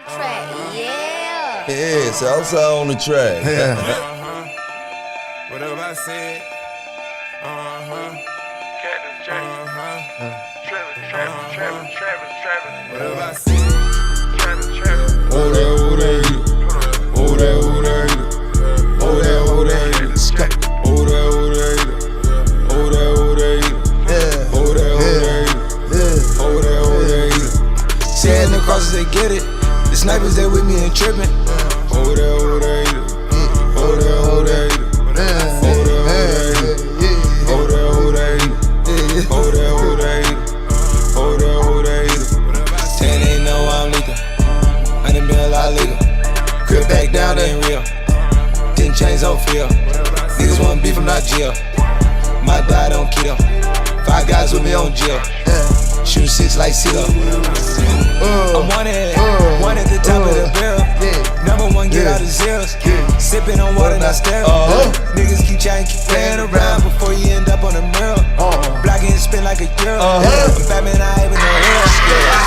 Track, yeah. Yeah, Southside on the track. Whatever I said. Whatever I said. Oh that, oh that, oh that, oh that, oh that, oh that, oh that, oh that, oh that, oh that, oh that. Saying the crosses, they get it. The snipers, they with me and tripping. Oh that, oh that, oh that, oh that, oh that, oh that, oh that, oh that, oh that, oh that. Saying they know I'm lethal. I done been a lot legal. Crib back down in Rio. Didn't change on feel. Niggas want beef, I'm not jail. My diet on keto. 5 guys with me on jail. Shoot 6 like CeeLo. I'm one at the top of the barrel. Number 1, get out of zeros. Sipping on water, not sterile. Niggas keep trying, keep playing around before you end up on the mirror. Blocking and spin like a girl. I'm Batman, I even know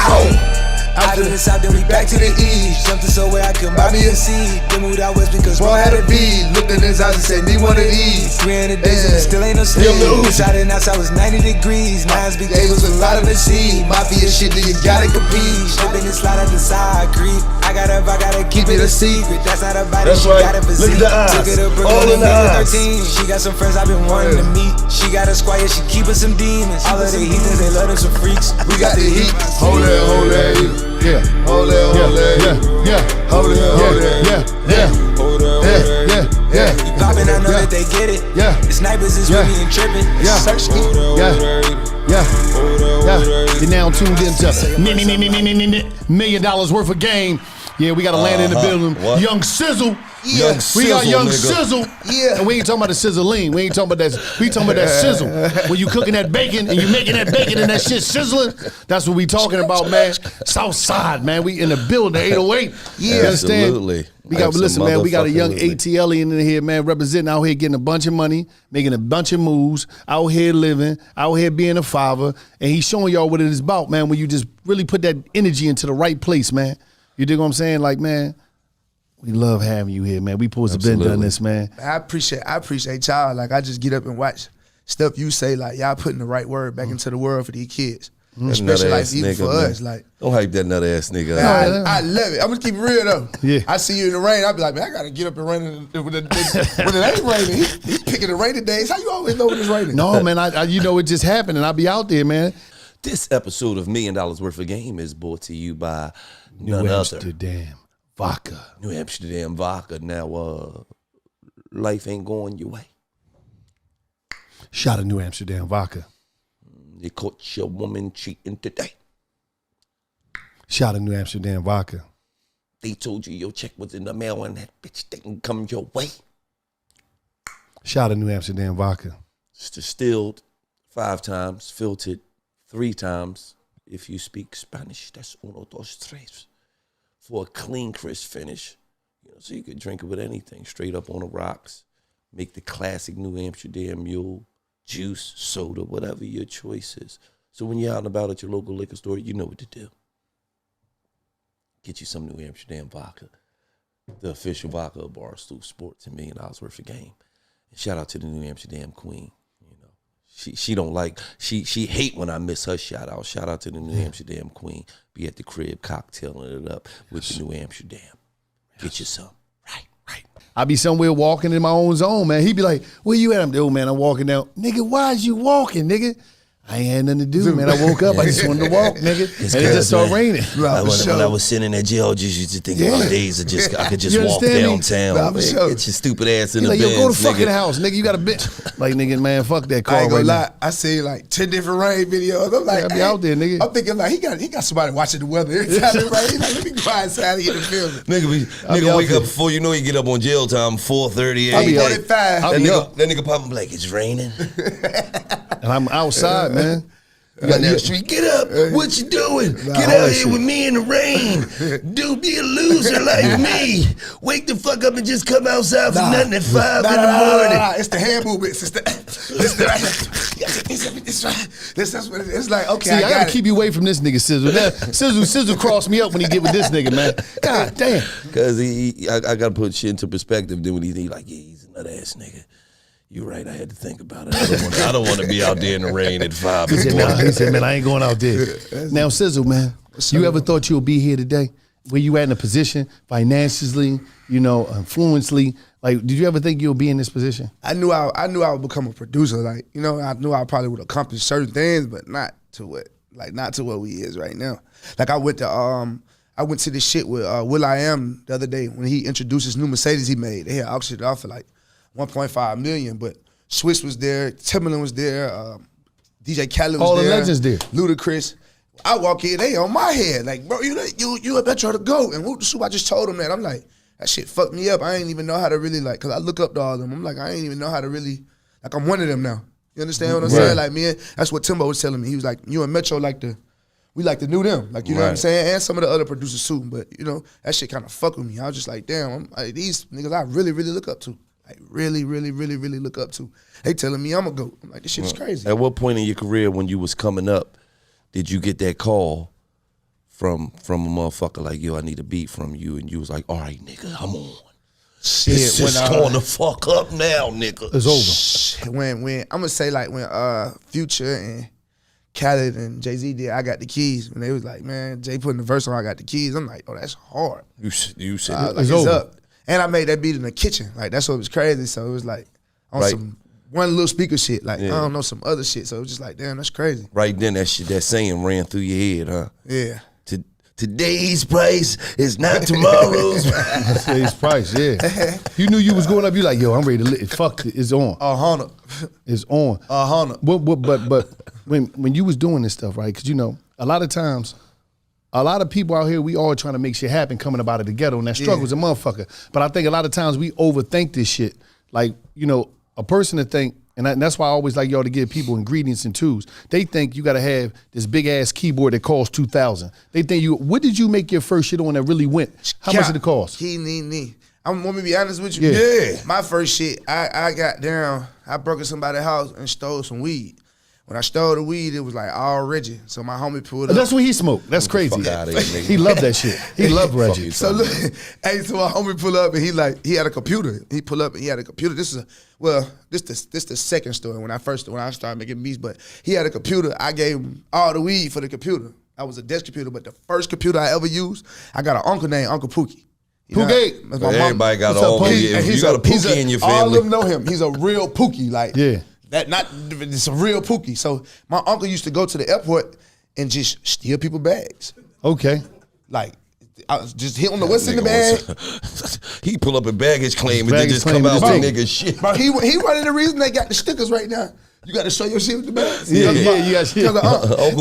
hell. Out of the south, then we back to the east. Something so where I could buy me a seed. Then moved out west because bro had a beat. Looked in his house and said, need one of these. 300 days and it still ain't no sleep. Inside and outside was 90 degrees. Nines big tables with a lot of the seed. Mafia shit, nigga, gotta compete. Slipping and slide at the side, creep. I gotta keep it a secret. That's not about it, That's she right. got a physique. Look at the eyes. Took her to Brooklyn All in the eyes. 13. She got some friends I've been wanting to meet. She got a squire, she keepin' some demons. All of the heathens, they love them some freaks. We got the heat. Hold that, yeah. Hold that, yeah. Hold that, yeah. You poppin', I know that they get it. Yeah. The snipers is with me and trippin'. Yeah. You're now tuned into $1 million worth of game. Yeah, we got a land in the building. What? Young Sizzle. Young We got Sizzle, Young nigga. Sizzle. Yeah. And we ain't talking about the sizzling. We ain't talking about that. We talking about that sizzle. When you cooking that bacon and you making that bacon and that shit sizzling, that's what we talking about, man. Southside, man. We in the building, 808. Yeah. You understand? Absolutely. We got, listen, man, we got a young Absolutely. ATL in here, man, representing out here, getting a bunch of money, making a bunch of moves, out here living, out here being a father, and he's showing y'all what it is about, man, when you just really put that energy into the right place, man. You dig what I'm saying? Like, man, we love having you here, man. We supposed to been done this, man. I appreciate y'all. Like, I just get up and watch stuff you say, like, y'all putting the right word back into the world for these kids. Especially, like, even for us. Like, don't hype that nut ass nigga. I love it. I'm gonna keep it real, though. Yeah. I see you in the rain, I be like, man, I gotta get up and run when it ain't raining. He's picking the rainy days. How you always know when it's raining? No, man, I you know, it just happened, and I be out there, man. This episode of $1 Million Worth of Game is brought to you by none New other. Amsterdam vodka. New Amsterdam vodka. Now, life ain't going your way. Shot of New Amsterdam vodka. You caught your woman cheating today. Shot of New Amsterdam vodka. They told you your check was in the mail and that bitch didn't come your way. Shot of New Amsterdam vodka. It's distilled 5 times, filtered 3 times. If you speak Spanish, that's uno, dos, tres. For a clean, crisp finish. You know, so you could drink it with anything, straight up on the rocks. Make the classic New Amsterdam mule, juice, soda, whatever your choice is. So when you're out and about at your local liquor store, you know what to do. Get you some New Amsterdam vodka. The official vodka of Barstool Sports and $1 Million Worth of Game. And shout out to the New Amsterdam Queen. She don't like, she hate when I miss her shout out. Shout out to the New Amsterdam Queen. Be at the crib cocktailing it up with the New Amsterdam. Get you some. Right. I be somewhere walking in my own zone, man. He be like, where you at? I'm oh man, I'm walking down. Nigga, why is you walking, nigga? I ain't had nothing to do, man. I woke up, I just wanted to walk, nigga. And it just started raining. When I was sitting in that jail, I just used to think about days of just, I could just walk downtown. Man, get your stupid ass in the like, Benz, yo, go to nigga. fucking house, nigga. You got a bitch. Like, nigga, man, fuck that car. I ain't gonna right lie. I seen like 10 different rain videos. I'm like, I be out there, nigga. I'm thinking like he got somebody watching the weather every time it rains. Like, let me go outside and get the feeling. Nigga wake up before you know you get up on jail time, 4:30 I be a.m. up. 45. That nigga pop up like, it's raining. And I'm outside, man. You got down the street, get up, what you doing? Get out here with me in the rain. Dude, be a loser like me. Wake the fuck up and just come outside for nothing at 5 in the morning. It's the hand movements. It's the That's what it is. It's like, okay, See, I got gotta it. keep you away from this nigga Sizzle. Sizzle crossed me up when he get with this nigga, man. God damn. Because I got to put shit into perspective. Then when he like, yeah, he's a nut ass nigga. You're right. I had to think about it. I don't want to be out there in the rain at 5. He said, man, I ain't going out there. Now, Sizzle, man, you ever thought you'll be here today? Where you at in a position financially, influentially? Like, did you ever think you'll be in this position? I knew I would become a producer. Like, I knew I probably would accomplish certain things, but not to what we is right now. Like, I went to this shit with will.i.am the other day when he introduced his new Mercedes he made. They had auctioned it off for like $1.5 million, but Swiss was there, Timberland was there, DJ Khaled was there. All the legends there. Ludacris. I walk in, they on my head. Like, bro, you a better to go. And whoop the soup, I just told him that. I'm like, that shit fucked me up. I ain't even know how to really, like, because I look up to all of them. I'm like, I ain't even know how to really, like, I'm one of them now. You understand what I'm saying? Like, me, that's what Timbo was telling me. He was like, you and Metro we like to knew them. Like, you know what I'm saying? And some of the other producers too. But, that shit kind of fucked with me. I was just like, damn, these niggas I really, really look up to. Like, really, really, really, really look up to. They telling me I'm a GOAT. I'm like, this shit is crazy. At what point in your career when you was coming up did you get that call from a motherfucker like, yo, I need a beat from you, and you was like, all right, nigga, I'm on. Shit, it's just going to fuck up now, nigga. It's over. When I'm gonna say like when Future and Khaled and Jay-Z did I Got the Keys, when they was like, man, Jay putting the verse on I Got the Keys, I'm like, oh, that's hard. You said like, it's over. Up. And I made that beat in the kitchen. Like, that's what was crazy. So it was like on some one little speaker shit. Like, I don't know, some other shit. So it was just like, damn, that's crazy. Right then, that saying ran through your head, huh? Yeah. Today's price is not tomorrow's. Today's price, yeah. You knew you was going up. You like, yo, I'm ready to fuck it. It's on. 100. It's on. 100. But when you was doing this stuff, right? Because a lot of times, a lot of people out here, we all trying to make shit happen coming up out of the ghetto, and that struggle's a motherfucker. But I think a lot of times we overthink this shit. Like, a person to think, and that's why I always like y'all to give people ingredients and tools. They think you got to have this big ass keyboard that costs $2,000. They think what did you make your first shit on that really went? How much did it cost? I'm want me to be honest with you. Yeah. My first shit, I got down. I broke in somebody's house and stole some weed. When I stole the weed, it was like all Reggie. So my homie pulled up. That's what he smoked. That's crazy. He loved that shit. He loved Reggie. So look, so my homie pull up and he had a computer. He pull up and he had a computer. This the second story when I started making beats. But he had a computer. I gave him all the weed for the computer. That was a desk computer. But the first computer I ever used, I got an uncle named Uncle Pookie. Pookie. Everybody got all you got a Pookie in your family. All of them know him. He's a real Pookie. Like, yeah. It's a real Pookie. So my uncle used to go to the airport and just steal people's bags. Okay. Like, I was just he don't know what's in the bag. He pull up a baggage claim and then just come out with nigga shit. But he one of the reasons they got the stickers right now. You got to show your shit with the bags. Yeah, you got shit. Uncle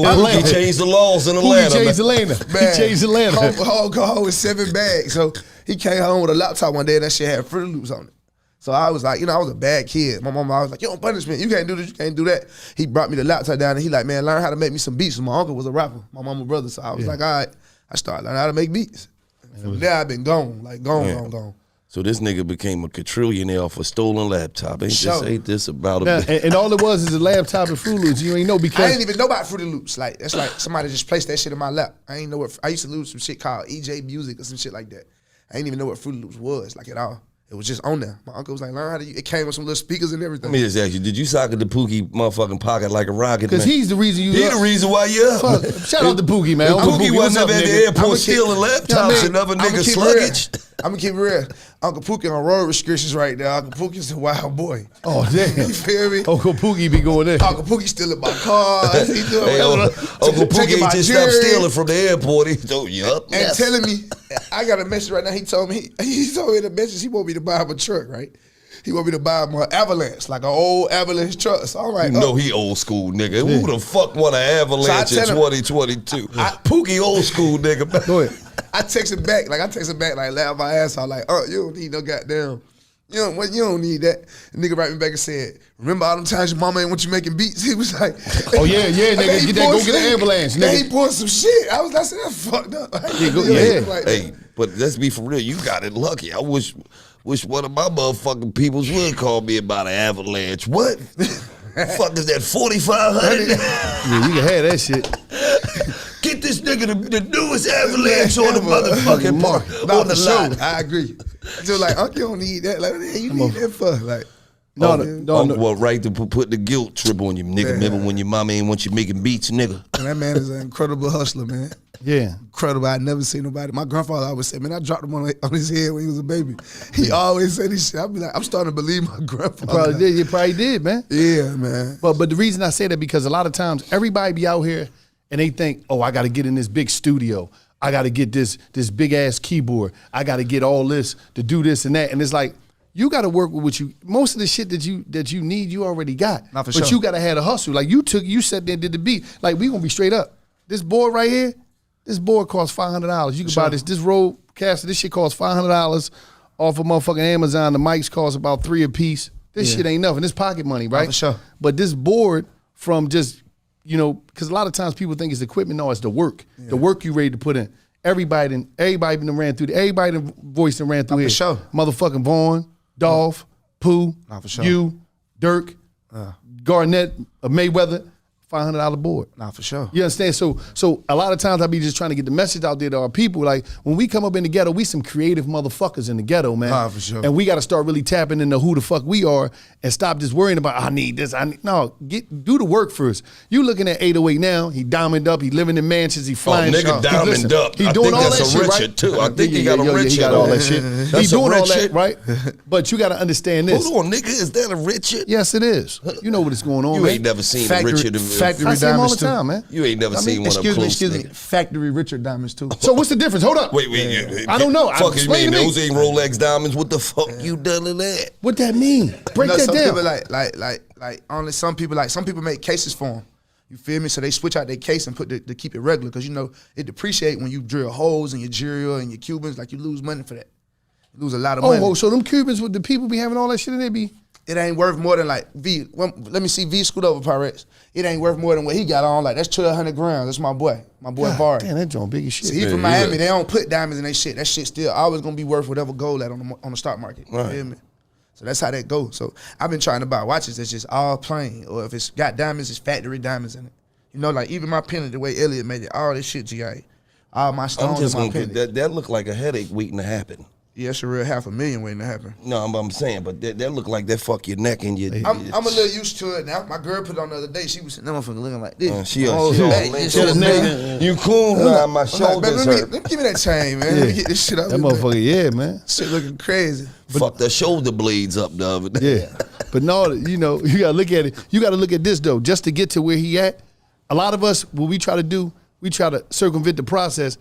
Pookie changed the laws in Atlanta. He changed Atlanta. He changed Atlanta. Go home with 7 bags. So he came home with a laptop one day and that shit had Fruity Loops on it. So I was like, I was a bad kid. My mom, I was like, you don't punishment. You can't do this. You can't do that. He brought me the laptop down and he like, man, learn how to make me some beats. My uncle was a rapper. My mama brother. So I was like, all right. I started learning how to make beats. From there, I've been gone. Like, gone. So this nigga became a quadrillionaire off a stolen laptop. Ain't this about and all it was is a laptop and Fruity Loops. You ain't know because I didn't even know about Fruity Loops. Like, that's like somebody just placed that shit in my lap. I ain't know what I used to lose some shit called EJ Music or some shit like that. I ain't even know what Fruity Loops was, like, at all. It was just on there. My uncle was like, learn how to use it. Came with some little speakers and everything. Let me just ask you, did you socket the Pookie motherfucking pocket like a rocket? Because he's the reason you the reason why you're up. Shout out to Pookie, man. Pookie wasn't at the airport stealing laptops and other niggas sluggage. I'm going to keep it real. Uncle Pookie on road restrictions right now. Uncle Pookie's a wild boy. Oh, damn. You feel me? Uncle Pookie be going there. Uncle Pookie stealing my cars. He doing Uncle Pookie ain't just stopped stealing from the airport. He told you up. And telling me, I got a message right now. He told me in a message he want me to buy him a truck, right? He want me to buy him an Avalanche, like an old Avalanche truck. So I'm like, he old school nigga. Yeah. Who the fuck want an Avalanche in 2022? Pookie old school nigga. Go ahead. I text him back, laugh my ass off, like, you don't need no goddamn, you don't need that. The nigga write me back and said, remember all them times your mama ain't want you making beats? He was like, oh yeah, nigga, go get an Avalanche, nigga. He poured some shit. I said, that's fucked up. Hey, but let's be for real, you got it lucky. I wish one of my motherfucking peoples would call me about an Avalanche. What? Fuck is that 4,500? Yeah, you can have that shit. Get this nigga the newest avalanche on the motherfucking market. Not On the for sure. lot. I agree. So like, Uncle, you don't need that. Like, hey, you need that for like. No. Well, right to put the guilt trip on you, nigga. Remember when your mama ain't want you making beats, nigga? And that man is an incredible hustler, man. Yeah. Incredible. I never seen nobody. My grandfather always said, man, I dropped him on his head when he was a baby. He always said this shit. I'd be like, I'm starting to believe my grandfather. You probably did, man. Yeah, man. But the reason I say that because a lot of times everybody be out here and they think, oh, I got to get in this big studio. I got to get this big ass keyboard. I got to get all this to do this and that. And it's like, you got to work with what you. Most of the shit that you need, you already got. Not for but sure. you got to have a hustle. Like you sat there and did the beat. Like we gonna be straight up. This board right here, this board costs $500. You can buy this Rodecaster. This shit costs $500 off of motherfucking Amazon. The mics cost about $3 a piece. This shit ain't nothing. This pocket money, right? Not for sure. But this board from just because a lot of times people think it's equipment. No, it's the work. Yeah. The work you ready to put in. Everybody done ran through. Everybody done voiced and ran through here. For sure. Motherfucking Vaughn. Dolph, Pooh, sure. you, Dirk, Garnett, Mayweather, $500 board. Nah, for sure. You understand? So a lot of times I be just trying to get the message out there to our people. Like when we come up in the ghetto, we some creative motherfuckers in the ghetto, man. Nah, for sure. And we got to start really tapping into who the fuck we are and stop just worrying about I need this. No, do the work first. You looking at 808 now? He diamond up. He living in mansions. He flying. Nigga diamond up. He doing all that shit, right? Richard too. I think he got a Richard. He got all that shit. He doing all that, right? But you got to understand this. Hold on, nigga. Is that a Richard? Yes, it is. You know what is going on. You man. ain't never seen Factory, Richard. Factory I see him all the diamonds time, man. You ain't never seen one of them close. Excuse me. Factory Richard diamonds too. So what's the difference? Hold up. Wait. I don't know. Fuck you Explain mean to me. those ain't Rolex diamonds? What the fuck you done in that? What that mean? Break that some down. People like only some people make cases for them. You feel me? So they switch out their case and put to keep it regular because it depreciate when you drill holes in your jewelry and your Cubans. Like you lose money for that. You lose a lot of money. Oh, so them Cubans with the people be having all that shit in there be. It ain't worth more than like V. Let me see V scoot over Pyrex. It ain't worth more than what he got on. Like that's 1,200 grams. That's my boy Var. Damn, that joint big as shit. So he from Miami. They don't put diamonds in their shit. That shit still always gonna be worth whatever gold at on the stock market. You feel me? So that's how that goes. So I've been trying to buy watches that's just all plain, or if it's got diamonds, it's factory diamonds in it. You know, like even my pendant, the way Elliot made it, all this shit, GI. All my stones in my pendant. That look like a headache waiting to happen. Yeah, it's a real $500,000 waiting to happen. No, I'm saying, but that look like that fuck your neck and your. I'm a little used to it now. My girl put it on the other day. She was sitting there motherfucking looking like this. She nigga. You cool now? My shoulders hurt. Let me give me that chain, man. Let me get this shit out. That motherfucker, yeah, man. Shit looking crazy. Fuck the shoulder blades up the other day. Yeah, but no, you gotta look at it. You gotta look at this though, just to get to where he at. A lot of us, what we try to do, we try to circumvent the process,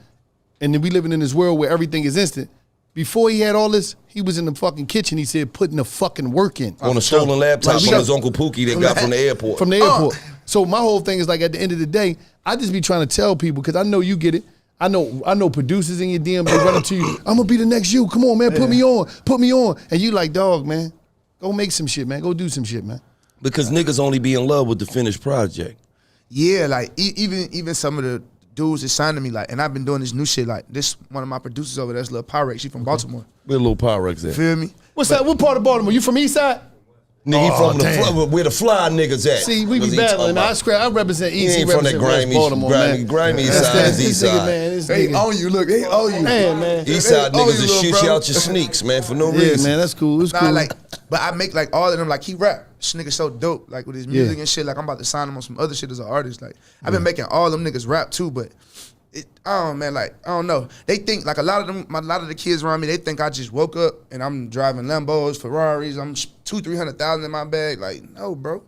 and then we living in this world where everything is instant. Before he had all this, he was in the fucking kitchen. He said, putting the fucking work in. On a stolen laptop from his Uncle Pookie that got from the airport. From the airport. So my whole thing is like at the end of the day, I just be trying to tell people, because I know you get it. I know producers in your DM, they run up to you, I'm gonna be the next you. Come on, man, put me on. And you like, dog, man, go make some shit, man. Go do some shit, man. Because niggas only be in love with the finished project. Yeah, like even some of the dudes that signed to me, like, and I've been doing this new shit, like this one of my producers over there's Lil Pyrex, she from Baltimore. Where Lil Pyrex at? Feel me? What's that? What part of Baltimore? You from East Side? Nigga, from where the fly niggas at. See, we be battling. I represent East. He ain't from that grimy side is East Side. They own you, look, they own you. Man. East Side niggas just shoot you out your sneaks, man, for no reason. Yeah, man, that's cool. It's cool. Like, but I make like all of them, like he rap. This nigga so dope, like with his music and shit. Like I'm about to sign him on some other shit as an artist. Like I've been making all them niggas rap too, but I don't know. They think like a lot of the kids around me, they think I just woke up and I'm driving Lambos, Ferraris, I'm 200,000-300,000 in my bag. Like, no, bro.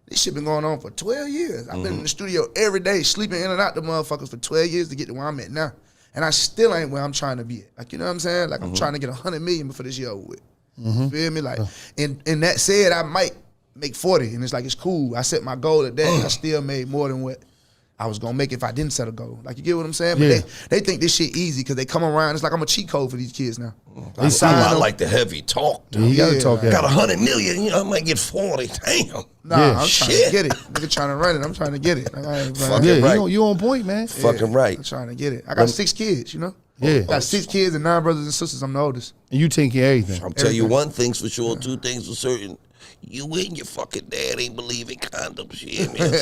This shit been going on for 12 years. I've been in the studio every day, sleeping in and out the motherfuckers for 12 years to get to where I'm at now. And I still ain't where I'm trying to be at. Like, you know what I'm saying? Like, I'm trying to get 100 million before this year over with. You feel me? Like, and that said, I might make 40, and it's like, it's cool. I set my goal at that, and I still made more than what I was gonna make if I didn't set a goal. Like, you get what I'm saying? But they think this shit easy because they come around. It's like I'm a cheat code for these kids now. I like the heavy talk. Yeah, you gotta talk. Got 100 million. You know, I might get 40. Damn. Nah, I'm trying to get it. Nigga trying to run it. I'm trying to get it. Fucking right. You on point, man. Fucking right. I'm trying to get it. I got 6 kids. You know. Yeah. Got 6 kids and 9 brothers and sisters. I'm the oldest. And you take care of everything. I'll tell you one thing's for sure, 2 things for certain. You and your fucking dad ain't believe in condoms. Yeah, man.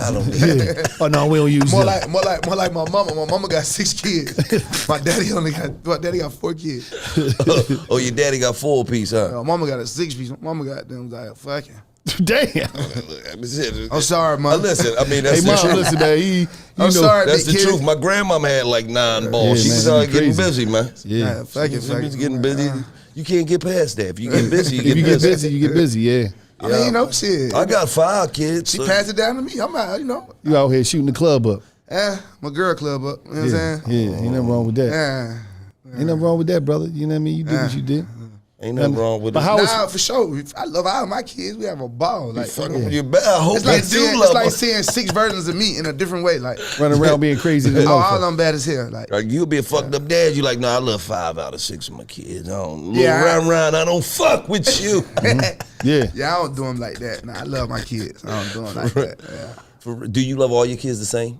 I don't need Yeah. Oh no, we don't use More them. like my mama. My mama got 6 kids. My daddy got 4 kids. Oh, your daddy got 4-piece, huh? My mama got a 6-piece. My mama got them like fucking. Damn. I'm sorry, man. Listen, I mean, Hey, that's the mom, truth. listen, man. I'm sorry, That's big the kid. truth. My grandmama had like 9 balls. She man, was you getting crazy. busy, man. Yeah. Fuck it. She was getting busy. You can't get past that. If you get busy, If you get busy, you get busy. Yeah. I mean, you know, shit. I got 5 kids. She so- passed it down to me. I'm out, you know. You out here shooting the club up. My girl club up. You know what I'm Yeah. saying? Yeah. Ain't nothing wrong with that. Yeah. Ain't nothing wrong with that, brother. You know what I mean? You did what you did. Ain't nothing wrong with But it. how is Nah, for sure. I love all my kids. We have a ball. Like, You better. I hope it's like you do seeing, love it's like them. seeing 6 versions of me in a different way. Like, running around being crazy? Than all motherfucker? of them bad as hell. Like, Like you'll be a fucked up dad. You like, no, I love 5 out of 6 of my kids. I don't Yeah, round. I don't fuck with you. Yeah. yeah, I don't do them like that. Nah, I love my kids. I don't do them like that. Yeah. Do you love all your kids the same?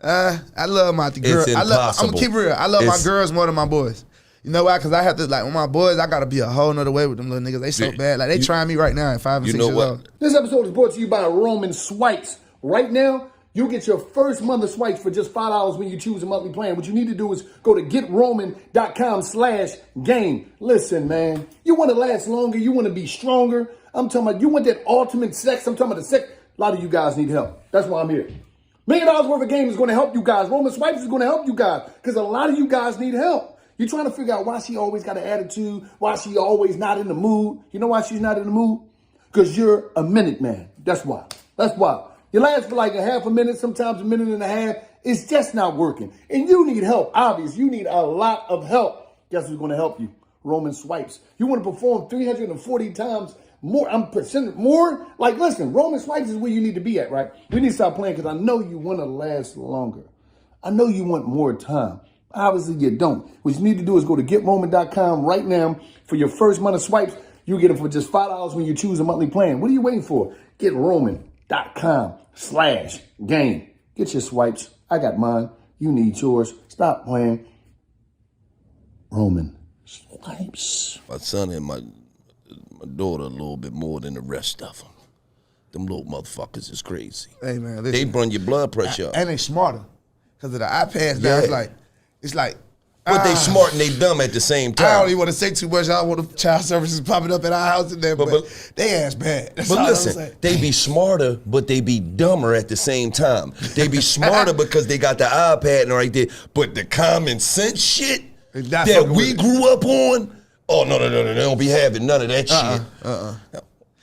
I love my girls. I'm impossible. gonna keep it real. I love my girls more than my boys. You know why? Because I have to, like, with my boys, I gotta be a whole nother way with them little niggas. They so bad. Like, they trying me right now at 5 and 6 know years what? old. This episode is brought to you by Roman Swipes. Right now, you get your first month of swipes for just $5 when you choose a monthly plan. What you need to do is go to getroman.com/game. Listen, man, you want to last longer. You want to be stronger. I'm talking about, you want that ultimate sex. I'm talking about the sex. A lot of you guys need help. That's why I'm here. $1 million worth of game is going to help you guys. Roman Swipes is going to help you guys because a lot of you guys need help. You're trying to figure out why she always got an attitude, why she always not in the mood. You know why she's not in the mood? Because you're a minute man. That's why. That's why. You last for like a half a minute, sometimes a minute and a half. It's just not working. And you need help. Obvious. You need a lot of help. Guess who's going to help you? Roman Swipes. You want to perform 340 times more. More. Like, listen, Roman Swipes is where you need to be at, right? We need to stop playing because I know you want to last longer. I know you want more time. Obviously, you don't. What you need to do is go to getroman.com right now for your first month of swipes. You get them for just $5 when you choose a monthly plan. What are you waiting for? Getroman.com/game. Get your swipes. I got mine. You need yours. Stop playing. Roman Swipes. My son and my daughter a little bit more than the rest of them. Them little motherfuckers is crazy. Hey, man, They listen. run your blood pressure up. And they smarter. Because of the iPads now, Yeah. it's like. But they smart and they dumb at the same I don't time. even want to say too much. I don't want the child services popping up at our house today, but they ass bad. That's all But I'm listen, saying. they be smarter, but they be dumber at the same time. They be smarter because they got the iPad and right there, but the common sense shit They not that fucking we with it. grew up on, oh, no, they don't be having none of that shit.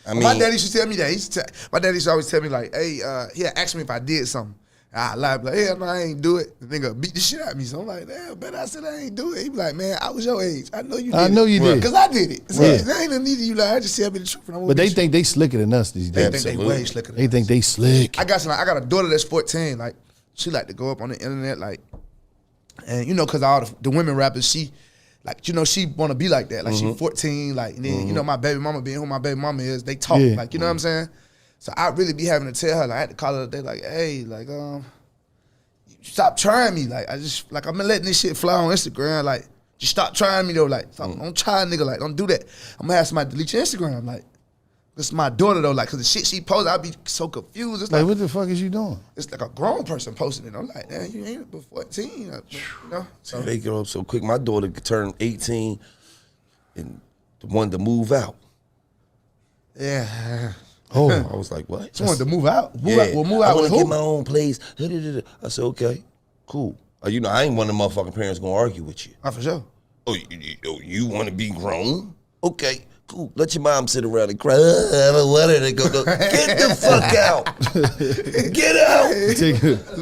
I mean, My daddy used to tell me that. My daddy used to always tell me, like, hey, he'll ask me if I did something. I lie, like, hell no, I ain't do it. The nigga beat the shit out of me. So I'm like, damn, but I said I ain't do it. He be like, man, I was your age. I know you did I know you did. Because I did it. So Right. there ain't no need of you lie. I just tell me the truth. And I'm But they think they slicker than us these they days. think they way slicker than They think they slick. I got a daughter that's 14. Like, she like to go up on the internet, like, and you know, cause all the women rappers, she, like, you know, she want to be like that. Like, she 14, like, and then, you know, my baby mama being who my baby mama is, they talk, Yeah. like, you know what I'm saying? So I really be having to tell her, like, I had to call her today, like, hey, like, stop trying me. Like, I'm letting this shit fly on Instagram. Like, just stop trying me though. Like, stop, don't try, nigga. Like, don't do that. I'm gonna have somebody delete your Instagram. Like, this is my daughter though. Like, cause the shit she posts, I'd be so confused. It's Like, like, what the fuck is you doing? it's like a grown person posting it. I'm like, damn, you ain't but 14. Like, you know? So, they grow up so quick. My daughter turned 18 and wanted to move out. yeah. Oh, I was like, what? She wanted to move out. Move out. Well, move I out want with to get who? my own place. I said, okay, cool. You know, I ain't one of the motherfucking parents gonna argue with you. Oh, for sure. Oh, you want to be grown? Okay, cool. Let your mom sit around and cry. I don't want her to go. Get the fuck out. Get out.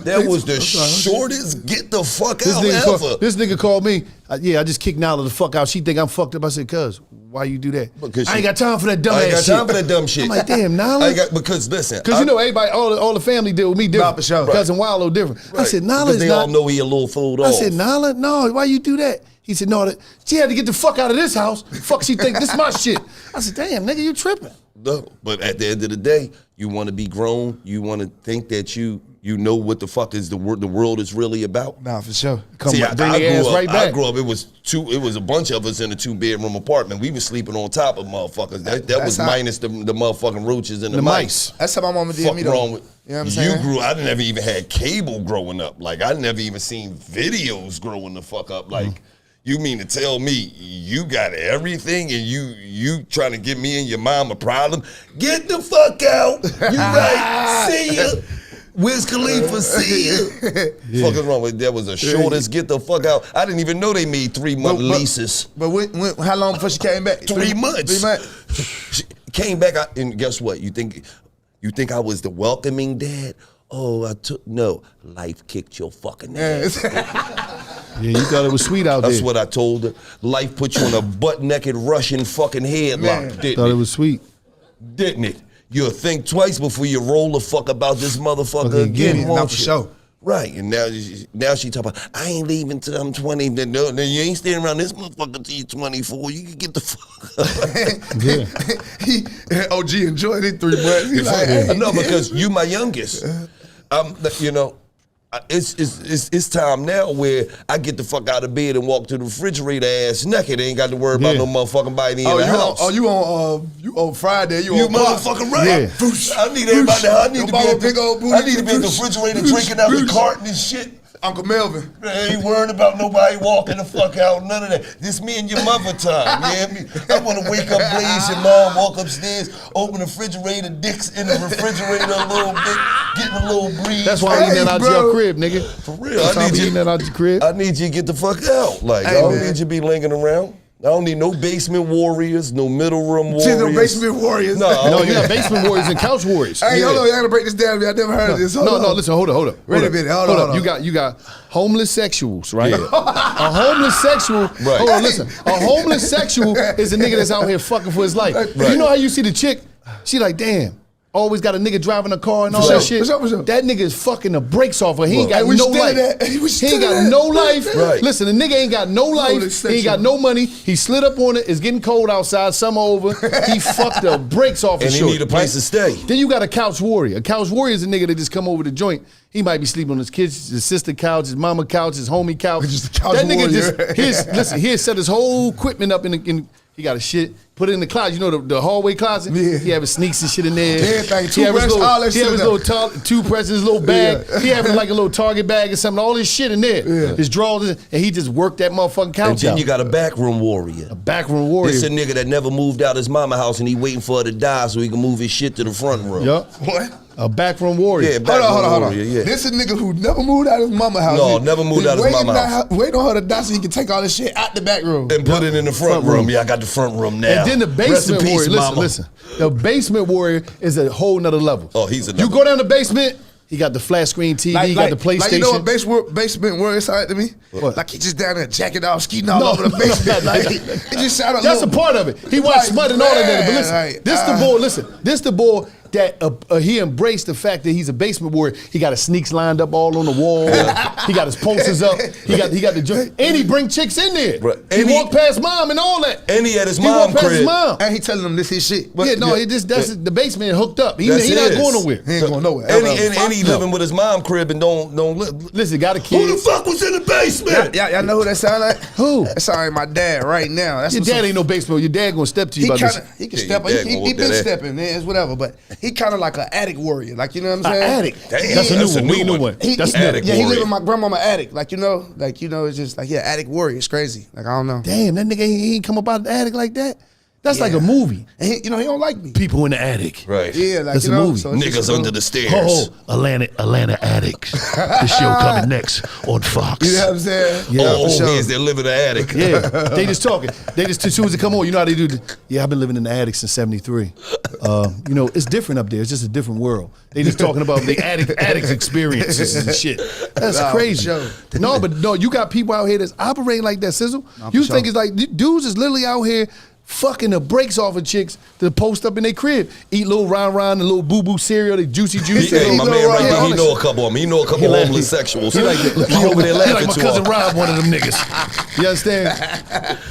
That was the shortest get the fuck out ever. This nigga called me. I just kicked Nala the fuck out. She think I'm fucked up. I said, cuz, why you do that? Because I ain't she- got time for that dumb I ain't got ass shit. time for that dumb shit. I'm like, damn, Nala. Because listen, Because you know everybody, all the family deal with me different. Nah, for sure. Cousin Wallow different. I said, Nala is they not. all know he a little fooled I off. said, Nala, no, why you do that? He said, no, she had to get the fuck out of this house. Fuck, she think this my shit. I said, damn, nigga, you tripping. No, but at the end of the day, you want to be grown. You want to think that you you know what the fuck is the world is really about. Nah, for sure. See, bring their ass right back. I grew up. It was a bunch of us in a 2-bedroom apartment. We was sleeping on top of motherfuckers. That was minus the motherfucking roaches and the mice. That's how my mama did me though. Wrong with you know what I'm saying? I never even had cable growing up. Like I never even seen videos growing the fuck up. Like you mean to tell me you got everything and you trying to give me and your mom a problem? Get the fuck out. You right. See ya. Wiz Khalifa, see ya. Fuck is wrong with that? Was the shortest get the fuck out. I didn't even know they made 3-month leases. But how long before she came back? 3 months. 3 months. She came back and guess what? You think I was the welcoming dad? Oh, no. Life kicked your fucking ass. Yeah, you thought it was sweet out there. That's what I told her. Life put you in a butt-naked Russian fucking headlock, didn't Thought it? it was sweet. Didn't it? You'll think twice before you roll the fuck about this motherfucker again, won't Not for you? sure. Right, and now she talking about, I ain't leaving till I'm 20. No, you ain't staying around this motherfucker till you're 24. You can get the fuck He OG enjoyed it 3 months. He like, hey. No, because you my youngest. You know, it's time now where I get the fuck out of bed and walk to the refrigerator ass naked. Ain't got to worry about no motherfucking body in the house. You on Friday? You on motherfucking right? Yeah. I need everybody. I need to be at big old booty. I need to be in the refrigerator drinking out the carton and shit. Uncle Melvin. I ain't worrying about nobody walking the fuck out, none of that. This me and your mother time, you hear me? I want to wake up, Blaze, your mom, walk upstairs, open the refrigerator, dicks in the refrigerator a little bit, getting a little breeze. That's why I'm eating that out your crib, nigga. For real, That's why I'm eating that out your crib. I need you to get the fuck out. Like, I don't need you to be lingering around. I don't need no basement warriors, no middle room warriors. See the basement warriors. No, you got basement warriors and couch warriors. Hey, hold on, y'all gotta break this down. I never heard of this. Hold on. Listen, hold up. Wait a minute, hold on. You got homeless sexuals, right? A homeless sexual. Right. Hold on, listen. A homeless sexual is a nigga that's out here fucking for his life. Right. You know how you see the chick? She like, damn. Always got a nigga driving a car and all that shit. For sure. That nigga is fucking the brakes off her. He ain't got Hey, we no still life. that. We He still ain't got that. no life. Right. Listen, the nigga ain't got no life. He ain't got no money. He slid up on it. It's getting cold outside. Summer over. He fucked the brakes off his And he shorty, need a place to stay. Then you got a couch warrior. A couch warrior is a nigga that just come over the joint. He might be sleeping on his kids, his sister couch, his mama couch, his homie couch. Just a couch that nigga warrior. listen, he'll set his whole equipment up he got a shit, put it in the closet. You know the hallway closet? Yeah. He having sneaks and shit in there. Everything, He have his toothbrush, all that He shit have his in little toothbrush in his little bag. Yeah. He having like a little Target bag or something. All his shit in there. Yeah. His drawers, and he just worked that motherfucking couch And then out. you got a backroom warrior. A backroom warrior. This a nigga that never moved out his mama house and he waiting for her to die so he can move his shit to the front room. Yup. What? A backroom warrior. Yeah, backroom Hold on. warrior, yeah. This is a nigga who never moved out of his mama house. No, never moved out of his mama house. Waiting on her to die so he can take all this shit out the back room. And put it in the front room. Yeah, I got the front room now. And then the Rest in basement peace, warrior, mama. listen. The basement warrior is a whole nother level. Oh, he's another. You go down the basement, he got the flat screen TV, he got the PlayStation. Like, you know what basement warrior sounded to me? What? Like he just down there jacking off, skeeting all over the basement. Like, it just sounded That's a little, part of it. He watched Smut and all of that. But listen, like, this the boy that he embraced the fact that he's a basement warrior. He got his sneaks lined up all on the wall. He got his posters up. He got the joint. And he bring chicks in there. Right. He And walked past mom and all that. And he at his He mom walked past crib. his mom. And he telling them this his shit. Yeah, no, that's the basement hooked up. He That's not his. going nowhere. He ain't going nowhere. And he living with his mom crib and don't live. Listen, got a kid. Who the fuck was in the basement? Y'all know who that sound like? Who? That sound like my dad right now. That's Your what dad some- ain't no basement. Your dad gonna step to you He about kind of this. he can Yeah, step. your dad He gonna whoop been that ass. stepping. It's whatever. But he kind of like an attic warrior. Like, you know what I'm An saying? attic. Damn, That's a that's a new new one. one. That's Attic Yeah, he live warrior. in my grandmama attic. Like, it's just like, attic warrior. It's crazy. Like, I don't know. Damn, that nigga he ain't come up out of the attic like that. That's like a movie. And he don't like me. People in the attic. Right. Yeah, like, That's you a know. movie. So it's just Niggas a under little- the stairs. Oh, Atlanta Addicts. The show coming next on Fox. You know what I'm saying? Yeah, Old for sure. heads that live in the attic. Yeah, they just talking. They just as soon as they come on, you know how they do. Yeah, I've been living in the attic since '73. It's different up there. It's just a different world. They just talking about the addicts experiences and shit. That's Nah, crazy. for sure. No, you got people out here that's operating like that, Sizzle. You for think sure. it's like dudes is literally out here fucking the brakes off of chicks to post up in their crib, eat little Ron, the little boo boo cereal, the juicy juice. Hey, my He man know right Ron, there, all he that know a shit. couple of them. He know a couple of homosexuals. He like He over there laughing like my to cousin him. Rob, one of them niggas. You understand?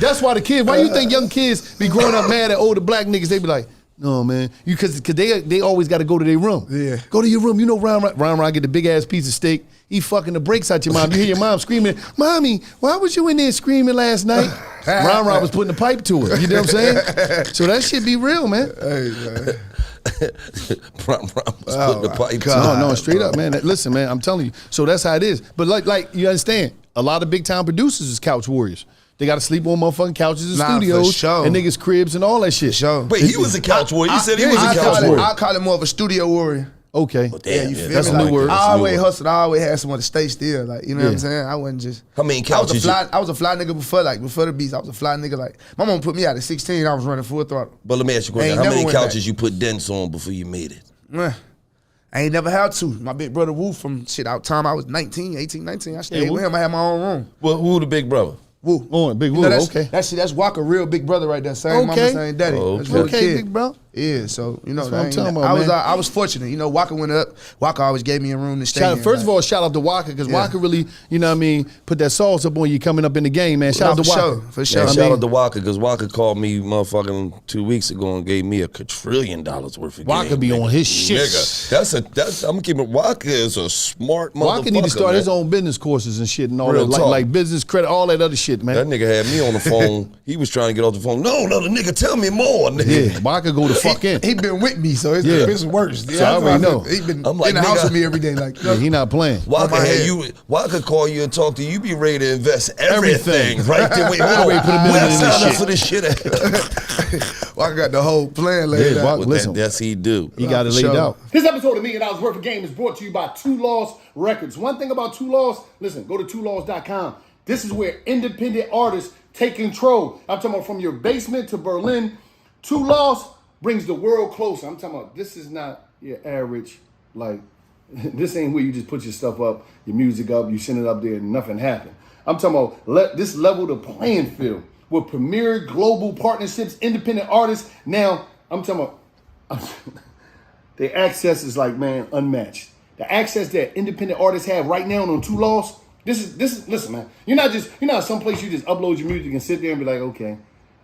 That's why the kids. Why you think young kids be growing up mad at older black niggas? They be like, No, man. Because they always got to go to their room. Yeah. Go to your room. You know, Ron get the big ass piece of steak. He fucking the brakes out your mom. You hear your mom screaming, "Mommy, why was you in there screaming last night?" Ron was putting the pipe to her. You know what I'm saying? So that shit be real, man. Hey, man. Ron was putting the pipe to No, straight up, man. Listen, man, I'm telling you. So that's how it is. But like you understand, a lot of big time producers is couch warriors. They got to sleep on motherfucking couches in studios for sure. and niggas' cribs and all that shit. Sure. Wait, he was a couch warrior. You said he was a couch warrior. I call it more of a studio warrior. Okay. Damn, you feel that's me? a new word. I always hustled. I always had someone to stay still. Like, you know what I'm saying? I wasn't just. How many couches? I was a fly nigga before the beats. I was a fly nigga. Like, my mom put me out at 16. I was running full throttle. But let me ask you a question. Ain't How never many went couches back. you put dents on before you made it? I ain't never had to. My big brother Woo from shit out time I was 19, 18, 19. I stayed with him. I had my own room. Well, who the big brother? Woo. Oh, big Woo. You know, Okay. That's Walker, real big brother right there. Same mama, same daddy. Oh, That's okay. real Okay, kid. big bro. Yeah, so you know, That's what I'm talking about, man. I was fortunate. You know, Walker went up. Walker always gave me a room to stay in. First of all, shout out to Walker because Walker really, you know what I mean, put that sauce up on you coming up in the game, man. Shout out to Walker. For sure. Yeah, shout out to Walker because Walker called me motherfucking 2 weeks ago and gave me $1 quadrillion worth of Walker game, be nigga. on his shit. Nigga, I'm keeping Walker is a smart motherfucker. Walker need to start his man. own business courses and shit and all Real that, talk. like business credit, all that other shit, man. That nigga had me on the phone. He was trying to get off the phone. No, the nigga, tell me more, nigga. Yeah, Walker go the fuck in. He been with me, so it's worse. So I already know. He been I'm like, in the house nigga, with me every day. Like, Yeah, he not playing. Walker my had head. Walker call you and talk to you. You be ready to invest everything right there. Wait, hold Already on. put a million Where I in this sign up shit. for this shit at? Walker got the whole plan laid Yeah, out. Walker- Well, listen. that's he do. He got it laid sure. out. This episode of $1 Million Worth of Game is brought to you by Two Laws Records. One thing about Two Laws, listen, go to twolaws.com. This is where independent artists take control. I'm talking about from your basement to Berlin. Two Laws brings the world closer. I'm talking about this is not your average, like, this ain't where you just put your stuff up, your music up, you send it up there and nothing happened. I'm talking about this level the playing field with premier global partnerships, independent artists. Now, I'm talking about, the access is like, man, unmatched. The access that independent artists have right now on Two Laws, this is listen, man. You're not someplace you just upload your music and sit there and be like, okay,